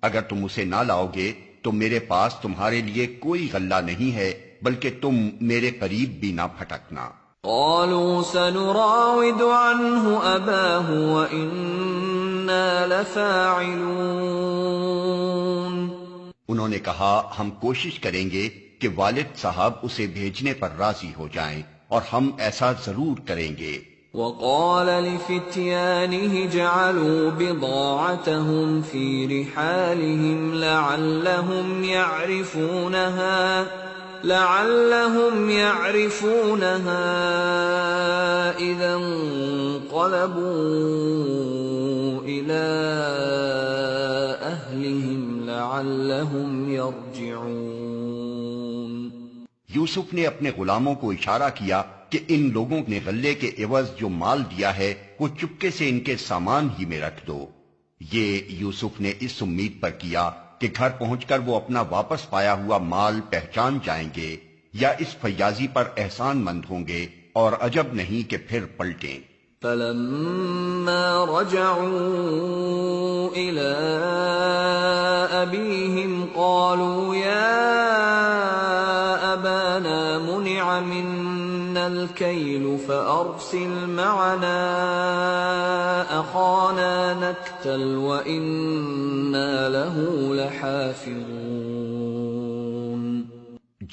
اگر تم اسے نہ لاؤ گے تو میرے پاس تمہارے لیے کوئی غلہ نہیں ہے، بلکہ تم میرے قریب بھی نہ پھٹکنا۔ قالوا سنراود عنه أباه وإنا لفاعلون۔ انہوں نے کہا ہم کوشش کریں گے کہ والد صاحب اسے بھیجنے پر راضی ہو جائیں اور ہم ایسا ضرور کریں گے۔ وقال لفتيانه جعلوا بضاعتهم في رحالهم لعلهم يعرفونها إذا انقلبوا إلى أهلهم لعلهم يرجعون۔ یوسف نے اپنے غلاموں کو اشارہ کیا کہ ان لوگوں نے غلے کے عوض جو مال دیا ہے وہ چپکے سے ان کے سامان ہی میں رکھ دو۔ یہ یوسف نے اس امید پر کیا کہ گھر پہنچ کر وہ اپنا واپس پایا ہوا مال پہچان جائیں گے یا اس فیاضی پر احسان مند ہوں گے، اور عجب نہیں کہ پھر پلٹیں۔ فَلَمَّا رَجَعُوا إِلَىٰ أَبِيهِمْ قَالُوا يَا أَبَانَا مُنِعَ مِنَّا الْكَيْلُ فَأَرْسِلْ مَعَنَا أَخَانَا نَكْتَلْ وَإِنَّا لَهُ لَحَافِظُونَ۔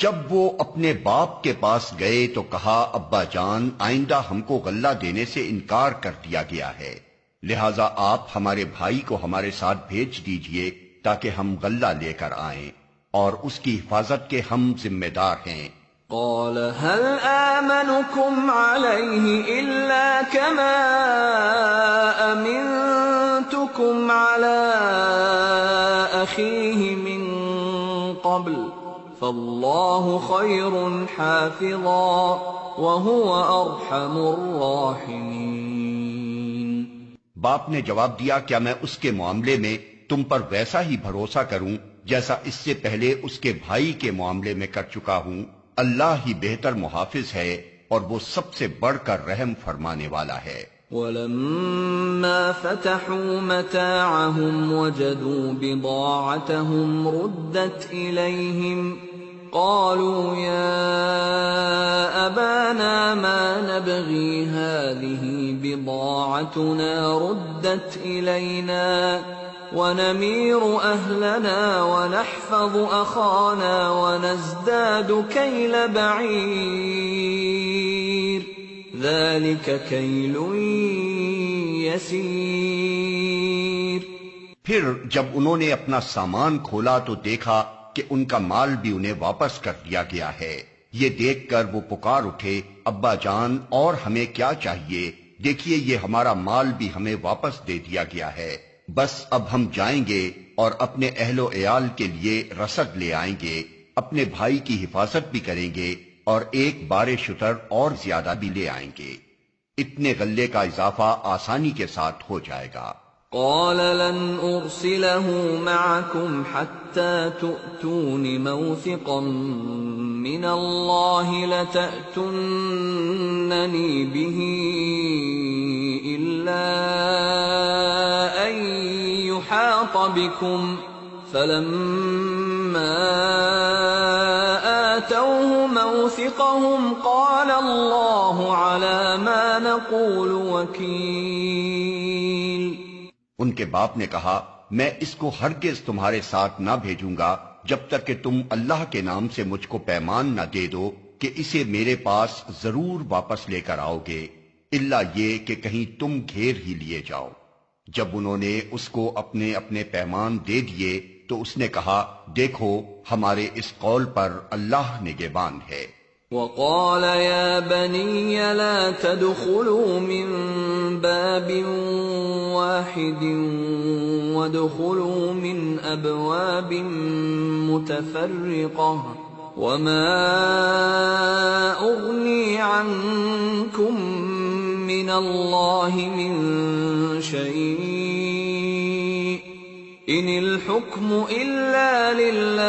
جب وہ اپنے باپ کے پاس گئے تو کہا ابا جان آئندہ ہم کو غلہ دینے سے انکار کر دیا گیا ہے، لہذا آپ ہمارے بھائی کو ہمارے ساتھ بھیج دیجئے تاکہ ہم غلہ لے کر آئیں، اور اس کی حفاظت کے ہم ذمہ دار ہیں۔ قال هل آمنكم عليه إلا كما أمنتكم على أخيه من قبل فالله خير حافظا وهو أرحم الراحمين۔ باپ نے جواب دیا کیا میں اس کے معاملے میں تم پر ویسا ہی بھروسہ کروں جیسا اس سے پہلے اس کے بھائی کے معاملے میں کر چکا ہوں؟ اللہ ہی بہتر محافظ ہے اور وہ سب سے بڑھ کر رحم فرمانے والا ہے۔ وَلَمَّا فَتَحُوا مَتَاعَهُمْ وَجَدُوا بِضَاعَتَهُمْ رُدَّتْ إِلَيْهِمْ قَالُوا يَا أَبَانَا مَا نَبْغِي هَٰذِهِ بِضَاعَتُنَا رُدَّتْ إِلَيْنَا وَنَمِيرُ أَهْلَنَا وَنَحْفَظُ أَخَانَا وَنَزْدَادُ كَيْلَ بَعِيرٍ ذَلِكَ كَيْلٌ يَسِيرٌ۔ پھر جب انہوں نے اپنا سامان کھولا تو دیکھا کہ ان کا مال بھی انہیں واپس کر دیا گیا ہے۔ یہ دیکھ کر وہ پکار اٹھے ابا جان اور ہمیں کیا چاہیے، دیکھیے یہ ہمارا مال بھی ہمیں واپس دے دیا گیا ہے، بس اب ہم جائیں گے اور اپنے اہل و عیال کے لیے رسد لے آئیں گے، اپنے بھائی کی حفاظت بھی کریں گے اور ایک بار شتر اور زیادہ بھی لے آئیں گے، اتنے غلے کا اضافہ آسانی کے ساتھ ہو جائے گا۔ قال لن أرسله معكم حتى تؤتون موثقا من الله لتأتونني به إلا أن يحاط بكم فلما آتوه موثقهم قال الله على ما نقول وكيل۔ ان کے باپ نے کہا میں اس کو ہرگز تمہارے ساتھ نہ بھیجوں گا جب تک کہ تم اللہ کے نام سے مجھ کو پیمان نہ دے دو کہ اسے میرے پاس ضرور واپس لے کر آؤ گے، الا یہ کہ کہیں تم گھیر ہی لیے جاؤ۔ جب انہوں نے اس کو اپنے اپنے پیمان دے دیے تو اس نے کہا دیکھو ہمارے اس قول پر اللہ نگہبان ہے۔ وقال يا بني لا تدخلوا من باب واحد وادخلوا من أبواب متفرقة وما أغني عنكم من الله من شيء إن الحكم إلا لله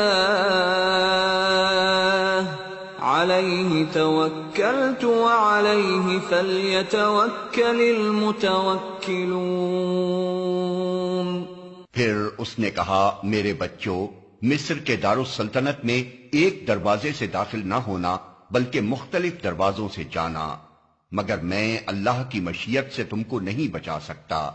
علیہ توکلت وعلیہ فلیتوکل المتوکلون۔ پھر اس نے کہا میرے بچوں مصر کے دارالسلطنت میں ایک دروازے سے داخل نہ ہونا بلکہ مختلف دروازوں سے جانا، مگر میں اللہ کی مشیت سے تم کو نہیں بچا سکتا،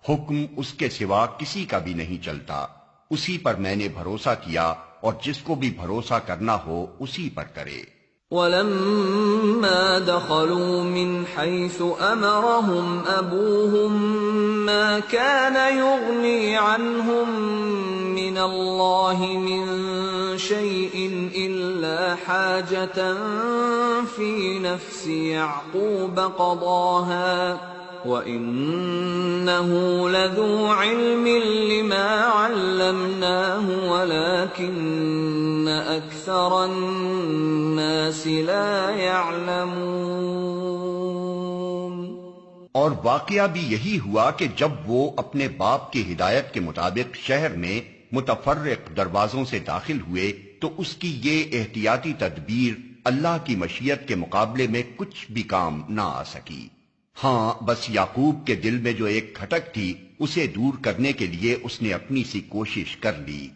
حکم اس کے سوا کسی کا بھی نہیں چلتا، اسی پر میں نے بھروسہ کیا اور جس کو بھی بھروسہ کرنا ہو اسی پر کرے۔ وَلَمَّا دَخَلُوا مِنْ حَيْثُ أَمَرَهُمْ أَبُوهُمْ مَا كَانَ يُغْنِي عَنْهُمْ مِنَ اللَّهِ مِنْ شَيْءٍ إِلَّا حَاجَةً فِي نَفْسِ يَعْقُوبَ قَضَاهَا وَإِنَّهُ لَذُو عِلْمٍ لِمَا عَلَّمْنَاهُ وَلَكِنَّ أَكْثَرَ النَّاسِ لَا يَعْلَمُونَ۔ اور واقعہ بھی یہی ہوا کہ جب وہ اپنے باپ کی ہدایت کے مطابق شہر میں متفرق دروازوں سے داخل ہوئے تو اس کی یہ احتیاطی تدبیر اللہ کی مشیت کے مقابلے میں کچھ بھی کام نہ آ سکی۔ ہاں بس یعقوب کے دل میں جو ایک کھٹک تھی اسے دور کرنے کے لیے اس نے اپنی سی کوشش کر لی،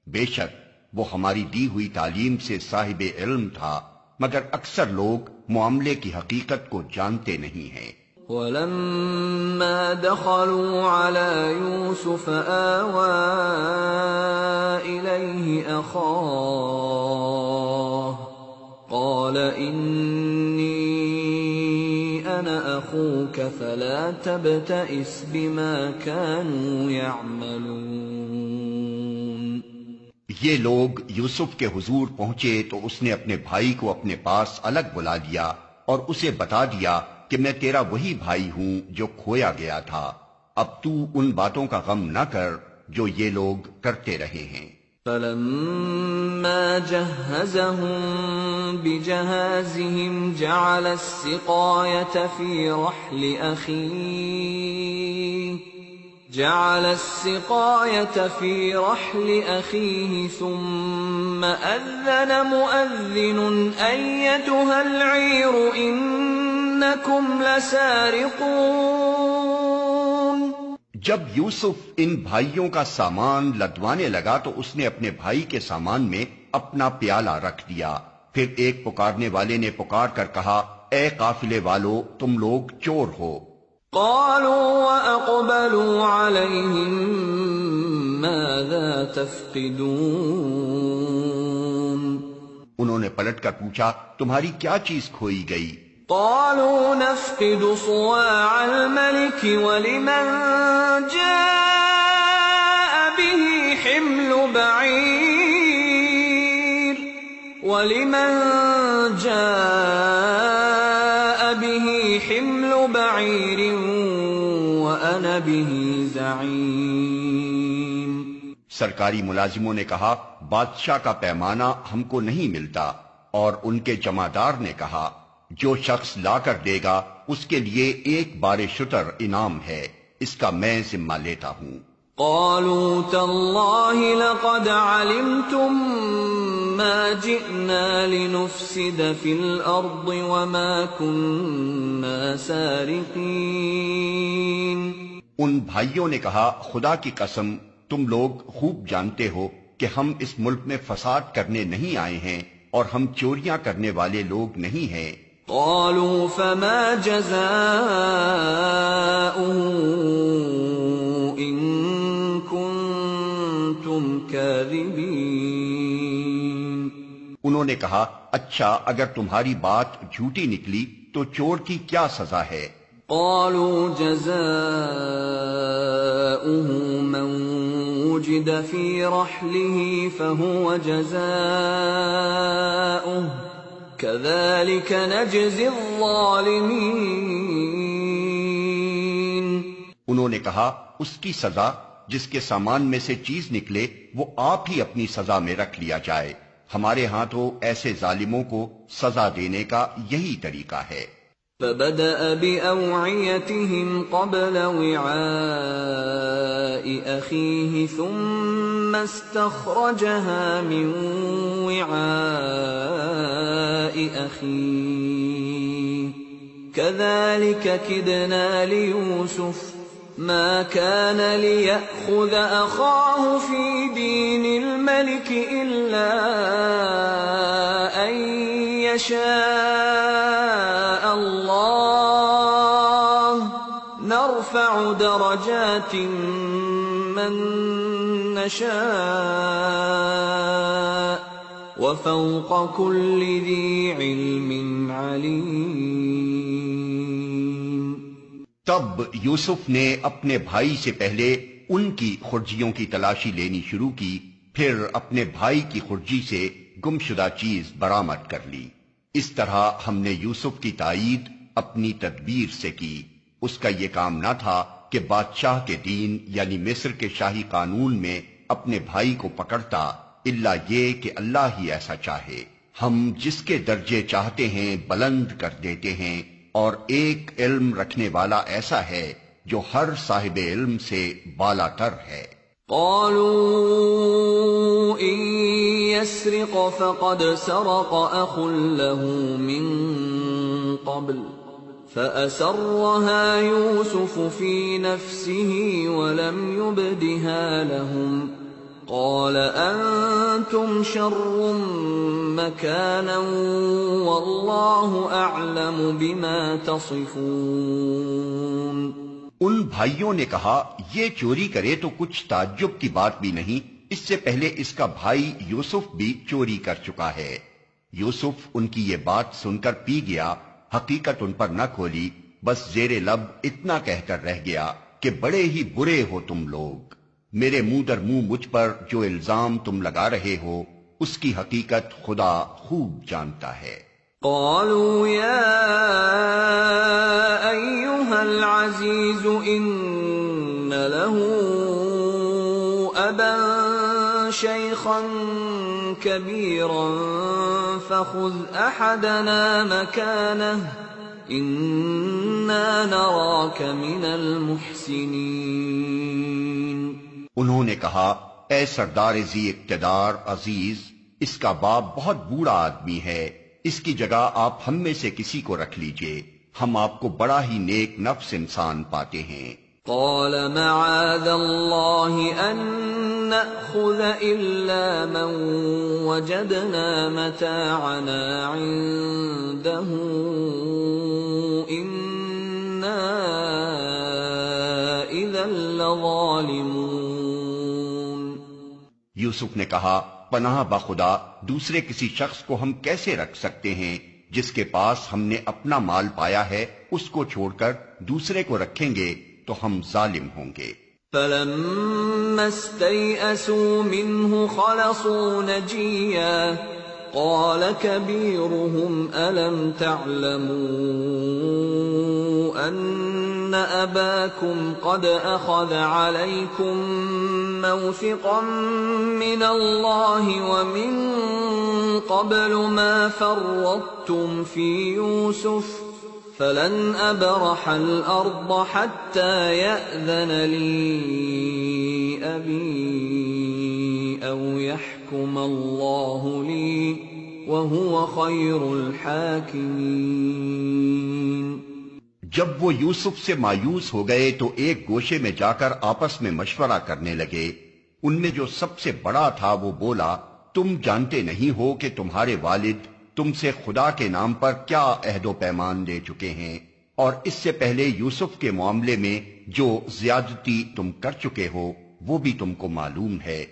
بے شک وہ ہماری دی ہوئی تعلیم سے صاحب علم تھا، مگر اکثر لوگ معاملے کی حقیقت کو جانتے نہیں ہیں۔ وَلَمَّا دَخَلُوا عَلَى يُوسُفَ آوَى إِلَيْهِ أَخَاهُ قال إني أنا أخوك فلا تبتئس بما كانوا يعملون۔ یہ لوگ یوسف کے حضور پہنچے تو اس نے اپنے بھائی کو اپنے پاس الگ بلا لیا اور اسے بتا دیا کہ میں تیرا وہی بھائی ہوں جو کھویا گیا تھا، اب تو ان باتوں کا غم نہ کر جو یہ لوگ کرتے رہے ہیں۔ فلما جهزهم بجهازهم جعل السقاية في رحل أخيه ثم أذن مؤذن أيتها العير إنكم لسارقون۔ جب یوسف ان بھائیوں کا سامان لدوانے لگا تو اس نے اپنے بھائی کے سامان میں اپنا پیالہ رکھ دیا، پھر ایک پکارنے والے نے پکار کر کہا اے قافلے والو تم لوگ چور ہو۔ قالوا وأقبلوا عليهم ماذا تفقدون۔ انہوں نے پلٹ کر پوچھا تمہاری کیا چیز کھوئی گئی؟ قالوا نفقد صواع الملك ولمن جاء به حمل بعير وأنا به زعيم۔ سرکاری ملازموں نے کہا بادشاہ کا پیمانہ ہم کو نہیں ملتا، اور ان کے جمعدار نے کہا جو شخص لا کر دے گا اس کے لیے ایک بار شتر انعام ہے، اس کا میں ذمہ لیتا ہوں۔ قالوا تالله لقد علمتم ما جئنا لنفسد في الأرض وما كنا سارقين۔ ان بھائیوں نے کہا خدا کی قسم تم لوگ خوب جانتے ہو کہ ہم اس ملک میں فساد کرنے نہیں آئے ہیں اور ہم چوریاں کرنے والے لوگ نہیں ہیں۔ قالوا فما جزاؤه إن كنتم كاذبين۔ انہوں نے کہا اچھا اگر تمہاری بات جھوٹی نکلی تو چور کی کیا سزا ہے؟ قالوا جزاؤه من وجد في رحله فهو جزاؤه كذلك نجزي الظالمين۔ انہوں نے کہا اس کی سزا جس کے سامان میں سے چیز نکلے وہ آپ ہی اپنی سزا میں رکھ لیا جائے، ہمارے ہاں تو ایسے ظالموں کو سزا دینے کا یہی طریقہ ہے۔ فبدأ بأوعيتهم قبل وعاء أخيه ثم استخرجها من وعاء أخيه كذلك كدنا ليوسف ما كان ليأخذ أخاه في دين الملك إلا أن يشاء الله نرفع درجات من نشاء وفوق كل ذي علم عليم۔ تب یوسف نے اپنے بھائی سے پہلے ان کی خرجیوں کی تلاشی لینی شروع کی، پھر اپنے بھائی کی خرجی سے گمشدہ چیز برآمد کر لی۔ اس طرح ہم نے یوسف کی تائید اپنی تدبیر سے کی۔ اس کا یہ کام نہ تھا کہ بادشاہ کے دین یعنی مصر کے شاہی قانون میں اپنے بھائی کو پکڑتا، الا یہ کہ اللہ ہی ایسا چاہے، ہم جس کے درجے چاہتے ہیں بلند کر دیتے ہیں، اور ایک علم رکھنے والا ایسا ہے جو ہر صاحب علم سے بالا تر ہے۔ قالوا إن يسرق فقد سرق أخ له من قبل فأسرها يوسف في نفسه ولم يبدها لهم قال أنتم شر مكانا والله أعلم بما تصفون۔ ان بھائیوں نے کہا یہ چوری کرے تو کچھ تعجب کی بات بھی نہیں، اس سے پہلے اس کا بھائی یوسف بھی چوری کر چکا ہے۔ یوسف ان کی یہ بات سن کر پی گیا، حقیقت ان پر نہ کھولی، بس زیر لب اتنا کہہ کر رہ گیا کہ بڑے ہی برے ہو تم لوگ، میرے منہ در منہ مجھ پر جو الزام تم لگا رہے ہو اس کی حقیقت خدا خوب جانتا ہے۔ قالوا يا أيها العزيز إن له أبا شيخا كبيرا فخذ أحدنا مكانه إنا نراك من المحسنين۔ انہوں نے کہا، اے سردار ذی اقتدار عزیز، اس کا باپ بہت بوڑھا آدمی ہے، اس کی جگہ آپ ہم میں سے کسی کو رکھ لیجئے، ہم آپ کو بڑا ہی نیک نفس انسان پاتے ہیں۔ قال معاذ الله أن نأخذ إلا من وجدنا متاعنا عنده إنا إذا لظالمون۔ یوسف نے کہا، پناہ بخدا دوسرے کسی شخص کو ہم کیسے رکھ سکتے ہیں؟ جس کے پاس ہم نے اپنا مال پایا ہے اس کو چھوڑ کر دوسرے کو رکھیں گے تو ہم ظالم ہوں گے۔ فلما استيئسوا منه خلصوا نجيا قال كبيرهم ألم تعلموا أن أباكم قد أخذ عليكم موثقا من الله ومن قبل ما فرطتم في يوسف فلن أبرح الأرض حتى يأذن لي أبي أو يحكم الله لي وهو خير الحاكمين۔ جب وہ یوسف سے مایوس ہو گئے تو ایک گوشے میں جا کر آپس میں مشورہ کرنے لگے۔ ان میں جو سب سے بڑا تھا وہ بولا، تم جانتے نہیں ہو کہ تمہارے والد تم سے خدا کے نام پر کیا عہد و پیمان لے چکے ہیں، اور اس سے پہلے یوسف کے معاملے میں جو زیادتی تم کر چکے ہو وہ بھی تم کو معلوم ہے۔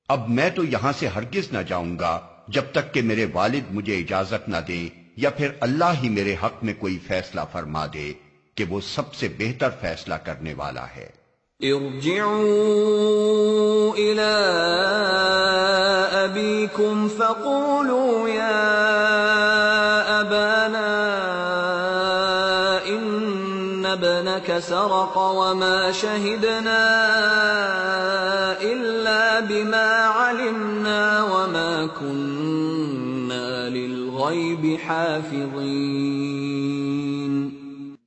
اب میں تو یہاں سے ہرگز نہ جاؤں گا جب تک کہ میرے والد مجھے اجازت نہ دیں، یا پھر اللہ ہی میرے حق میں کوئی فیصلہ فرما دے کہ وہ سب سے بہتر فیصلہ کرنے والا ہے۔ ارجعوا إلى أبيكم فقولوا يا أبانا إن ابنك سرق وما شهدنا إلا بما علمنا وما كنا للغيب حافظين۔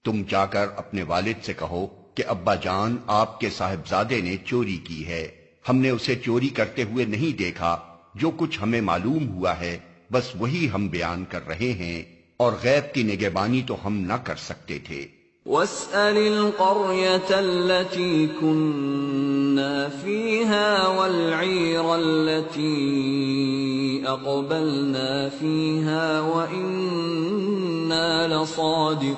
تم جا کر اپنے والد سے کہو کہ ابا جان آپ کے صاحبزادے نے چوری کی ہے، ہم نے اسے چوری کرتے ہوئے نہیں دیکھا، جو کچھ ہمیں معلوم ہوا ہے بس وہی ہم بیان کر رہے ہیں، اور غیب کی نگہبانی تو ہم نہ کر سکتے تھے۔ وَاسْأَلِ الْقَرْيَةَ الَّتِي كُنَّا فِيهَا وَالْعِيرَ الَّتِي أَقْبَلْنَا فِيهَا وَإِنَّا لَصَادِقُونَ۔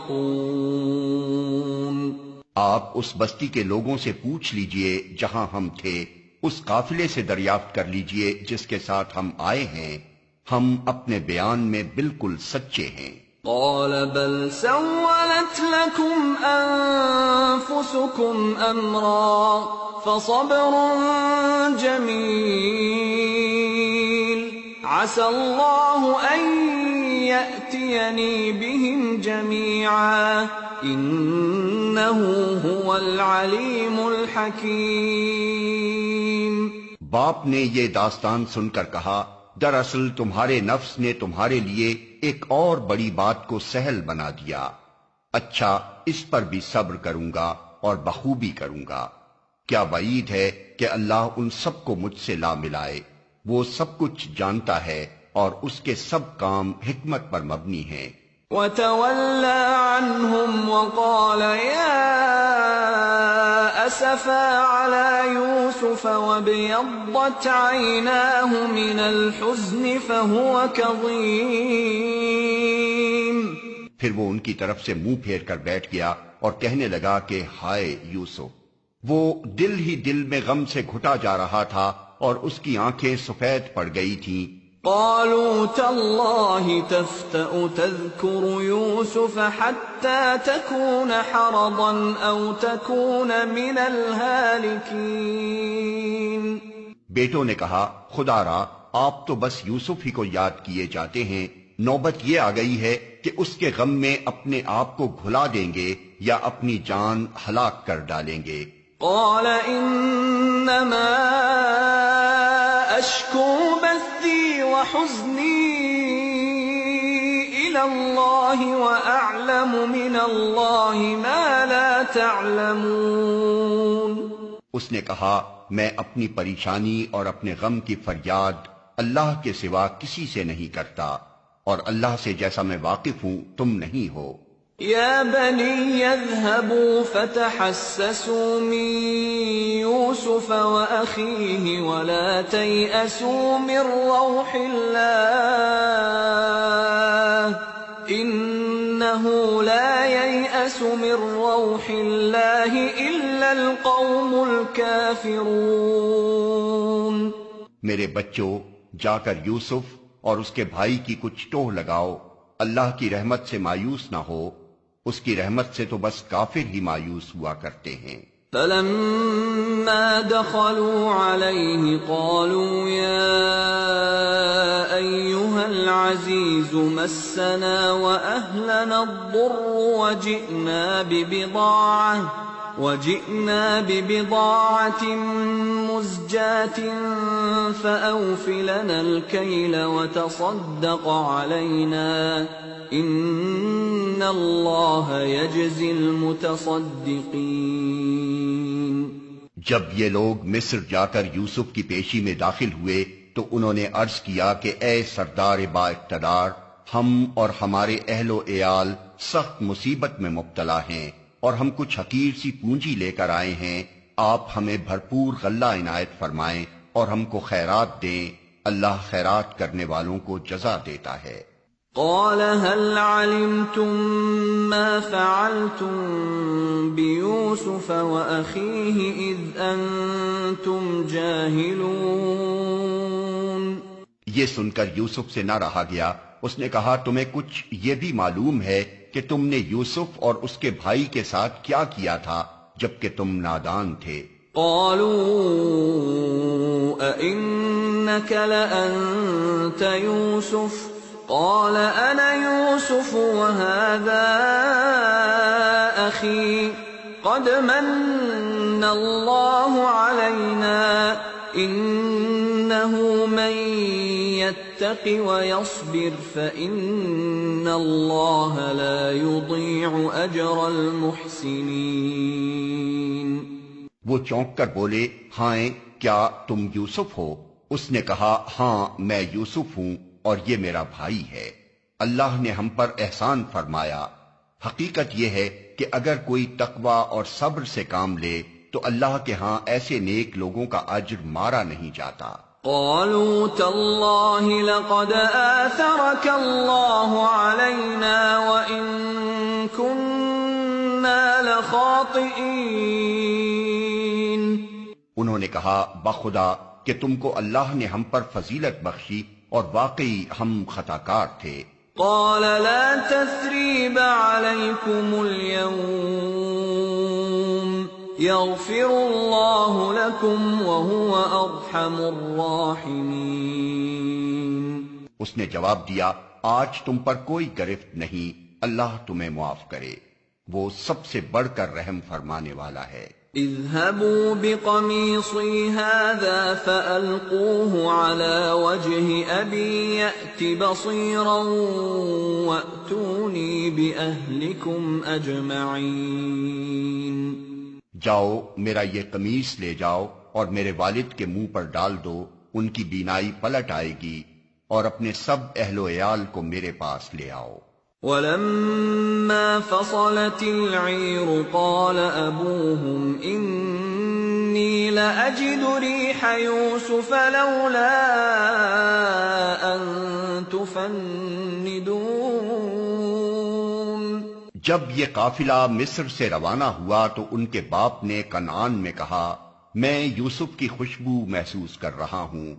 آپ اس بستی کے لوگوں سے پوچھ لیجئے جہاں ہم تھے، اس قافلے سے دریافت کر لیجئے جس کے ساتھ ہم آئے ہیں، ہم اپنے بیان میں بالکل سچے ہیں۔ قال بل سولت لكم أنفسكم أمرا فصبر جميل عسى الله أن يأتيني بهم جميعا إنه هو العليم الحكيم۔ باپ نے یہ داستان سن کر کہا، دراصل تمہارے نفس نے تمہارے لیے ایک اور بڑی بات کو سہل بنا دیا، اچھا اس پر بھی صبر کروں گا اور بخوبی کروں گا۔ کیا وعید ہے کہ اللہ ان سب کو مجھ سے لا ملائے، وہ سب کچھ جانتا ہے اور اس کے سب کام حکمت پر مبنی ہیں۔ وَتَوَلَّى عَنْهُمْ وَقَالَ يَا أَسَفَا عَلَى يُوسُفَ وَابْيَضَّتْ عَيْنَاهُ مِنَ الْحُزْنِ فَهُوَ كَظِيمٌ۔ پھر وہ ان کی طرف سے منہ پھیر کر بیٹھ گیا اور کہنے لگا کہ ہائے یوسف، وہ دل ہی دل میں غم سے گھٹا جا رہا تھا اور اس کی آنکھیں سفید پڑ گئی تھیں، قالوا تالله تفتأ تذكر يوسف حتى تكون حرضا أو تكون من الهالكين. بیٹوں نے کہا خدا را آپ تو بس یوسف ہی کو یاد کیے جاتے ہیں، نوبت یہ آ گئی ہے کہ اس کے غم میں اپنے آپ کو بھلا دیں گے یا اپنی جان ہلاک کر ڈالیں گے. قال انما اشکو بثی وحزنی الى اللہ واعلم من اللہ ما لا تعلمون. اس نے کہا میں اپنی پریشانی اور اپنے غم کی فریاد اللہ کے سوا کسی سے نہیں کرتا، اور اللہ سے جیسا میں واقف ہوں تم نہیں ہو. یا بنی اذهبوا فتحسسوا من یوسف واخیہ ولا تیأسوا من روح اللہ انه لا ييأس من روح اللہ الا القوم الكافرون. میرے بچوں جا کر یوسف اور اس کے بھائی کی کچھ ٹوہ لگاؤ، اللہ کی رحمت سے مایوس نہ ہو، اس کی رحمت سے تو بس کافر ہی مایوس ہوا کرتے ہیں. فلما دخلوا عليه قالوا يا أيها العزيز مسنا وأهلنا الضر وجئنا ببضاعة مزجاة فأوف لنا الكيل وتصدق علينا إن الله يجزي المتصدقين. جب یہ لوگ مصر جا کر یوسف کی پیشی میں داخل ہوئے تو انہوں نے عرض کیا کہ اے سردار با اقتدار، ہم اور ہمارے اہل و عیال سخت مصیبت میں مبتلا ہیں اور ہم کچھ حقیر سی پونجی لے کر آئے ہیں، آپ ہمیں بھرپور غلہ عنایت فرمائیں اور ہم کو خیرات دیں، اللہ خیرات کرنے والوں کو جزا دیتا ہے. قال هل علمتم ما فعلتم بيوسف وأخيه إذ أنتم جاهلون. یہ سن کر یوسف سے نہ رہا گیا. اس نے کہا تمہیں کچھ یہ بھی معلوم ہے کہ تم نے یوسف اور اس کے بھائی کے ساتھ کیا کیا تھا جبکہ تم نادان تھے. قالوا أئنك لأنت يوسف قال أنا يوسف وهذا أخي قد من الله علينا إنه من يتق ويصبر فإن الله لا يضيع أجر المحسنين. وہ چونک کر بولے ہاں کیا تم یوسف ہو؟ اس نے کہا ہاں میں یوسف ہوں اور یہ میرا بھائی ہے، اللہ نے ہم پر احسان فرمایا. حقیقت یہ ہے کہ اگر کوئی تقوی اور صبر سے کام لے تو اللہ کے ہاں ایسے نیک لوگوں کا اجر مارا نہیں جاتا. قالوا تالله لقد آثرك الله علينا وإن كنا لخاطئين. انہوں نے کہا بخدا کہ تم کو اللہ نے ہم پر فضیلت بخشی اور واقعی ہم خطاکار تھے. قال لا تثريب عليكم اليوم يغفر الله لكم وهو أرحم الراحمين. اس نے جواب دیا آج تم پر کوئی گرفت نہیں، اللہ تمہیں معاف کرے، وہ سب سے بڑھ کر رحم فرمانے والا ہے. اذهبوا بقميصي هذا فألقوه على وجه أبي يأت بصيرا وأتوني بأهلكم أجمعين. جاؤ میرا یہ قمیص لے جاؤ اور میرے والد کے منہ پر ڈال دو، ان کی بینائی پلٹ آئے گی، اور اپنے سب اہل و عیال کو میرے پاس لے آؤ. ولما فصلت العير قال أبوهم إني لأجد ريح يوسف لولا أن تفندون. جب یہ قافلہ مصر سے روانہ ہوا تو ان کے باپ نے کنعان میں کہا میں یوسف کی خوشبو محسوس کر رہا ہوں،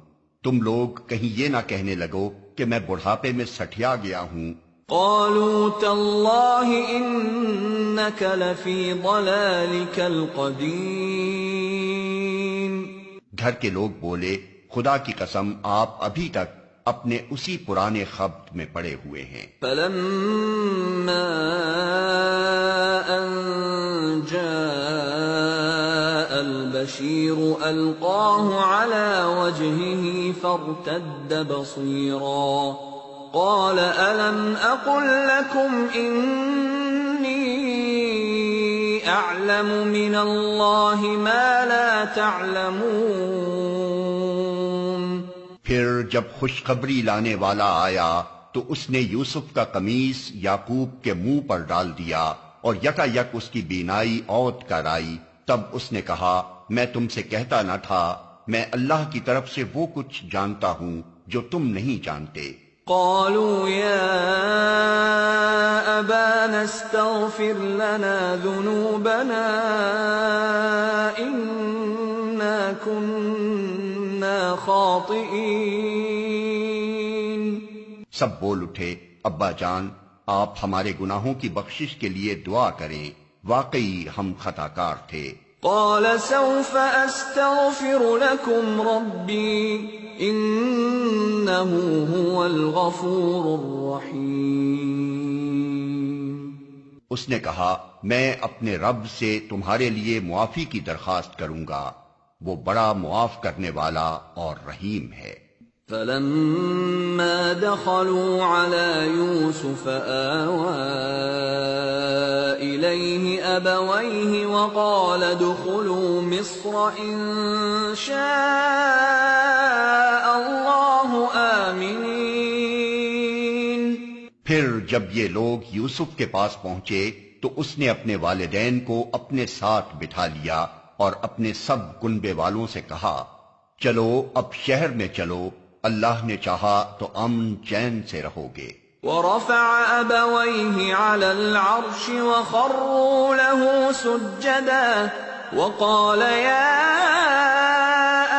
تم لوگ کہیں یہ نہ کہنے لگو کہ میں بڑھاپے میں سٹھیا گیا ہوں۔ قالوا تاللہ انک لفی ضلالک القدیم، گھر کے لوگ بولے خدا کی قسم آپ ابھی تک اپنے اسی پرانے خبط میں پڑے ہوئے ہیں۔ فلما ان جاء البشیر القاہ علی وجہہ فارتد بصیرا قال الم اقل لکم انی اعلم من اللہ ما لا تعلمون۔ پھر جب خوشخبری لانے والا آیا تو اس نے یوسف کا قمیص یعقوب کے منہ پر ڈال دیا اور یکا یک اس کی بینائی اوت کر آئی۔ تب اس نے کہا میں تم سے کہتا نہ تھا میں اللہ کی طرف سے وہ کچھ جانتا ہوں جو تم نہیں جانتے۔ قالوا يا أبانا استغفر لنا ذنوبنا إنا كنا خاطئين۔ سب بول اٹھے ابا جان آپ ہمارے گناہوں کی بخشش کے لیے دعا کریں، واقعی ہم خطا کار تھے۔ قال سوف استغفر لكم ربي انه هو الغفور الرحيم۔ اس نے کہا میں اپنے رب سے تمہارے لیے معافی کی درخواست کروں گا، وہ بڑا معاف کرنے والا اور رحیم ہے۔ فلما دخلوا على يوسف آوى إليه أبويه وقال ادخلوا مصر إن شاء الله آمنين۔ پھر جب یہ لوگ یوسف کے پاس پہنچے تو اس نے اپنے والدین کو اپنے ساتھ بٹھا لیا اور اپنے سب کنبے والوں سے کہا چلو اب شہر میں چلو، اللہ نے چاہا تو امن چین سے رہو گے۔ ورفع أبويه على العرش وخروا له سجدا وقال يا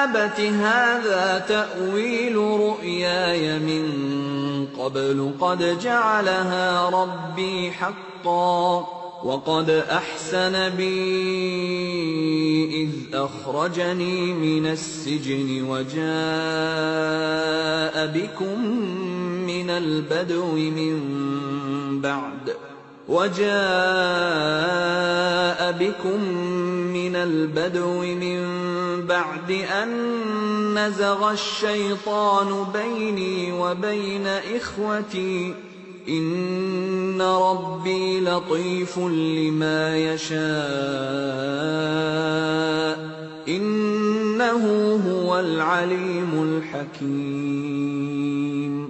أبت هذا تأويل رؤياي من قبل قد جعلها ربي حقا وقد أحسن بي إذ أخرجني من السجن وجاء بكم من البدو من بعد أن نزغ الشيطان بيني وبين إخوتي إن ربي لطيف لما يشاء إنه هو العليم الحكيم۔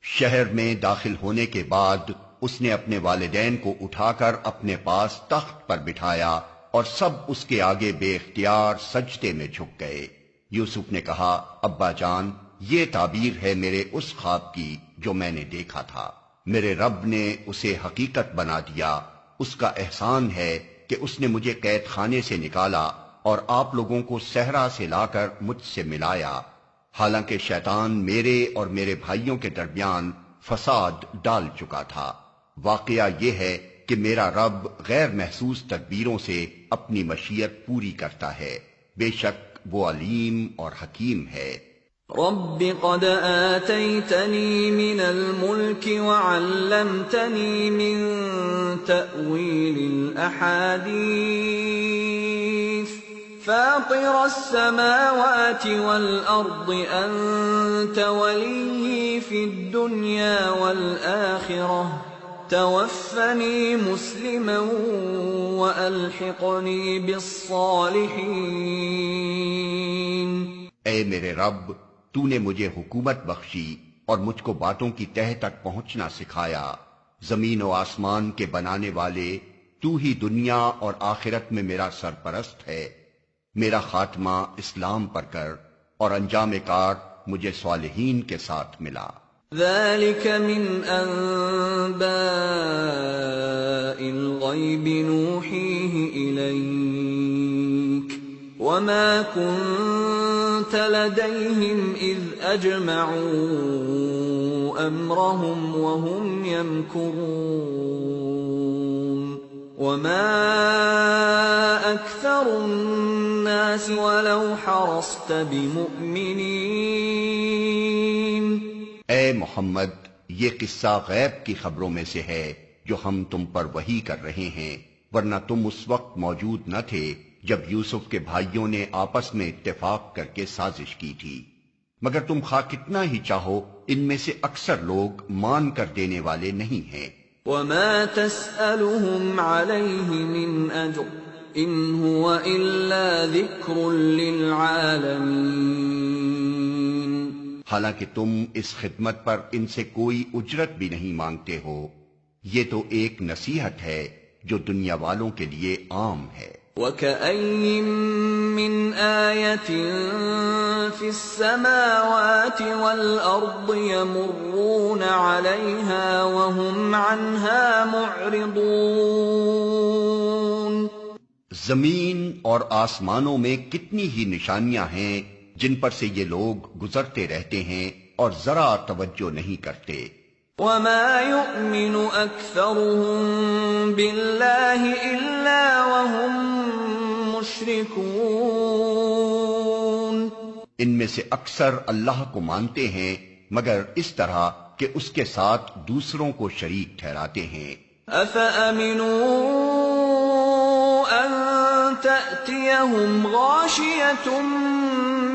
شہر میں داخل ہونے کے بعد اس نے اپنے والدین کو اٹھا کر اپنے پاس تخت پر بٹھایا اور سب اس کے آگے بے اختیار سجدے میں جھک گئے۔ یوسف نے کہا ابا جان یہ تعبیر ہے میرے اس خواب کی جو میں نے دیکھا تھا، میرے رب نے اسے حقیقت بنا دیا، اس کا احسان ہے کہ اس نے مجھے قید خانے سے نکالا اور آپ لوگوں کو صحرا سے لا کر مجھ سے ملایا، حالانکہ شیطان میرے اور میرے بھائیوں کے درمیان فساد ڈال چکا تھا۔ واقعہ یہ ہے کہ میرا رب غیر محسوس تدبیروں سے اپنی مشیت پوری کرتا ہے، بے شک وہ علیم اور حکیم ہے۔ رب قد آتيتني من الملك وعلمتني من تأويل الأحاديث فاطر السماوات والأرض أنت ولي في الدنيا والآخرة توفني مسلما وألحقني بالصالحين۔ اے میرے رب تو نے مجھے حکومت بخشی اور مجھ کو باتوں کی تہ تک پہنچنا سکھایا، زمین و آسمان کے بنانے والے تو ہی دنیا اور آخرت میں میرا سرپرست ہے، میرا خاتمہ اسلام پر کر اور انجام کار مجھے صالحین کے ساتھ ملا۔ ذلك من أنباء الغيب نوحيه إليك وما كنت لديهم إذ أجمعوا أمرهم وهم يمكرون وما أكثر الناس ولو حرصت بمؤمنين. اے محمد، یہ قصہ غیب کی خبروں میں سے ہے جو ہم تم پر وحی کر رہے ہیں، ورنہ تم اس وقت موجود نہ تھے جب یوسف کے بھائیوں نے آپس میں اتفاق کر کے سازش کی تھی، مگر تم خواہ کتنا ہی چاہو ان میں سے اکثر لوگ مان کر دینے والے نہیں ہیں. وما تسألهم عليه من أجر إن هو إلا ذكر للعالمين. حالانکہ تم اس خدمت پر ان سے کوئی اجرت بھی نہیں مانگتے ہو، یہ تو ایک نصیحت ہے جو دنیا والوں کے لیے عام ہے. وَكَأَيٍّ مِّنْ آيَةٍ فِي السَّمَاوَاتِ وَالْأَرْضِ يَمُرُّونَ عَلَيْهَا وَهُمْ عَنْهَا مُعْرِضُونَ. زمین اور آسمانوں میں کتنی ہی نشانیاں ہیں جن پر سے یہ لوگ گزرتے رہتے ہیں اور ذرا توجہ نہیں کرتے. وَمَا يُؤْمِنُ أَكْثَرُهُم بِاللَّهِ إِلَّا وَهُم مُشْرِكُونَ. ان میں سے اکثر اللہ کو مانتے ہیں مگر اس طرح کہ اس کے ساتھ دوسروں کو شریک ٹھہراتے ہیں. أَفَأَمِنُوا أَن تَأْتِيَهُمْ غَاشِيَةٌ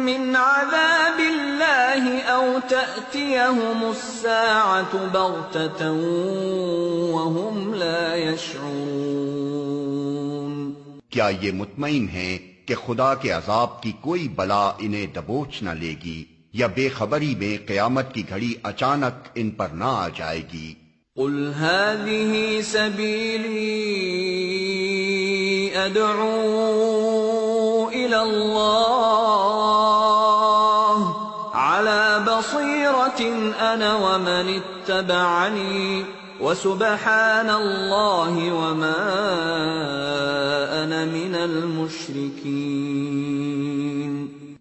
مِّنْ عَذَابِ اللَّهِ أَوْ تَأْتِيَهُمُ السَّاعَةُ بَغْتَةً وَهُمْ لَا يَشْعُرُونَ. کیا یہ مطمئن ہیں کہ خدا کے عذاب کی کوئی بلا انہیں دبوچ نہ لے گی، یا بے خبری میں قیامت کی گھڑی اچانک ان پر نہ آ جائے گی؟ قُلْ هَٰذِهِ سَبِيلِي أَدْعُو إِلَى اللَّهِ عَلَىٰ بَصِيرَةٍ أَنَا وَمَنِ اتَّبَعَنِي وَسُبْحَانَ اللَّهِ وَمَا أَنَا مِنَ الْمُشْرِكِينَ.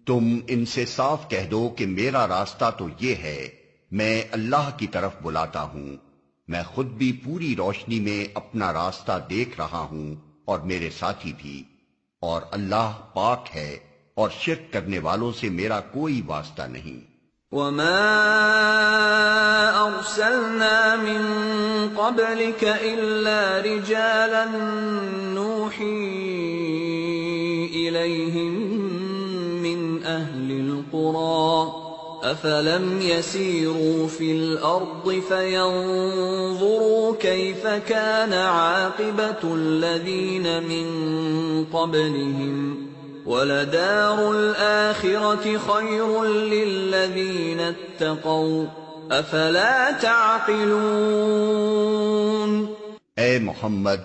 تم ان سے صاف کہہ دو کہ میرا راستہ تو یہ ہے، میں اللہ کی طرف بلاتا ہوں، میں خود بھی پوری روشنی میں اپنا راستہ دیکھ رہا ہوں اور میرے ساتھی بھی، اور اللہ پاک ہے اور شرک کرنے والوں سے میرا کوئی واسطہ نہیں. وَمَا أَرْسَلْنَا مِن قَبْلِكَ إِلَّا رِجَالًا نُّوحِي إِلَيْهِم مِّنْ أَهْلِ الْقُرَىٰ أَفَلَمْ يَسِيرُوا فِي الْأَرْضِ فَيَنظُرُوا كَيْفَ كَانَ عَاقِبَةُ الَّذِينَ مِن قَبْلِهِمْ وَلَدَارُ الْآخِرَةِ خَيْرٌ لِّلَّذِينَ اتَّقَوْا أَفَلَا تَعْقِلُونَ. اے محمد،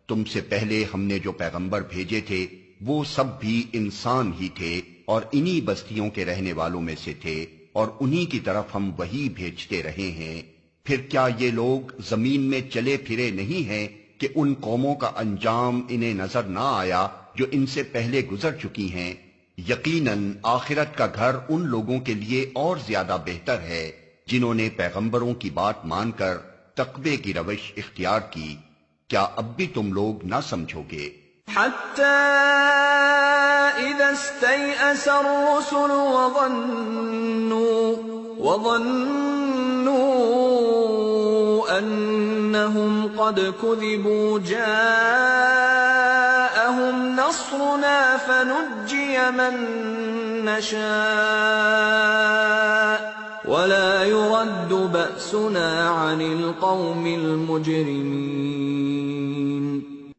تم سے پہلے ہم نے جو پیغمبر بھیجے تھے وہ سب بھی انسان ہی تھے اور انہی بستیوں کے رہنے والوں میں سے تھے، اور انہی کی طرف ہم وہی بھیجتے رہے ہیں. پھر کیا یہ لوگ زمین میں چلے پھرے نہیں ہیں کہ ان قوموں کا انجام انہیں نظر نہ آیا جو ان سے پہلے گزر چکی ہیں؟ یقیناً آخرت کا گھر ان لوگوں کے لیے اور زیادہ بہتر ہے جنہوں نے پیغمبروں کی بات مان کر تقوی کی روش اختیار کی. کیا اب بھی تم لوگ نہ سمجھو گے؟ حَتَّى إِذَا اسْتَيْأَسَ الرُّسُلُ وَظَنُّوا أَنَّهُمْ قَدْ كُذِبُوا جَاءَهُمْ نَصْرُنَا فَنُجِّيَ مَن نَّشَاءُ وَلَا يُرَدُّ بَأْسُنَا عَنِ الْقَوْمِ الْمُجْرِمِينَ.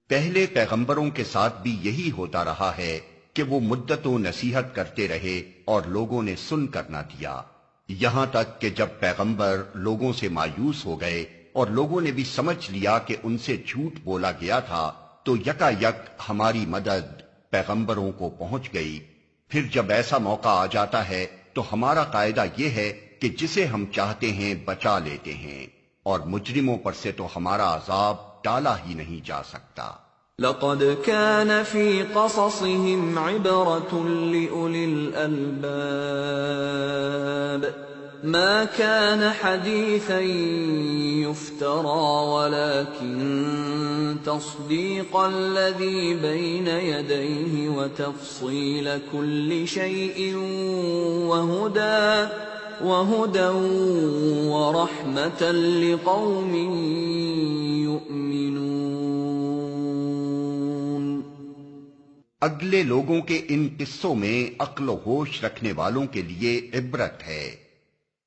پہلے پیغمبروں کے ساتھ بھی یہی ہوتا رہا ہے کہ وہ مدت و نصیحت کرتے رہے اور لوگوں نے سن کر نہ دیا، یہاں تک کہ جب پیغمبر لوگوں سے مایوس ہو گئے اور لوگوں نے بھی سمجھ لیا کہ ان سے جھوٹ بولا گیا تھا تو یکا یک ہماری مدد پیغمبروں کو پہنچ گئی. پھر جب ایسا موقع آ جاتا ہے تو ہمارا قاعدہ یہ ہے کہ جسے ہم چاہتے ہیں بچا لیتے ہیں، اور مجرموں پر سے تو ہمارا عذاب ٹالا ہی نہیں جا سکتا. لقد كان في قصصهم عبرة لأولي الألباب ما كان حديثا يفترى ولكن تصديق الذي بين يديه وتفصيل كل شيء وهدى ورحمة لقوم يؤمنون. اگلے لوگوں کے ان قصوں میں عقل و ہوش رکھنے والوں کے لیے عبرت ہے.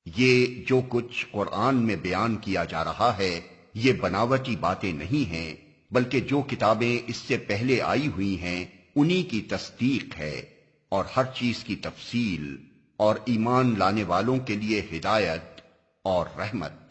یہ جو کچھ قرآن میں بیان کیا جا رہا ہے یہ بناوٹی باتیں نہیں ہیں، بلکہ جو کتابیں اس سے پہلے آئی ہوئی ہیں انہی کی تصدیق ہے، اور ہر چیز کی تفصیل، اور ایمان لانے والوں کے لیے ہدایت اور رحمت.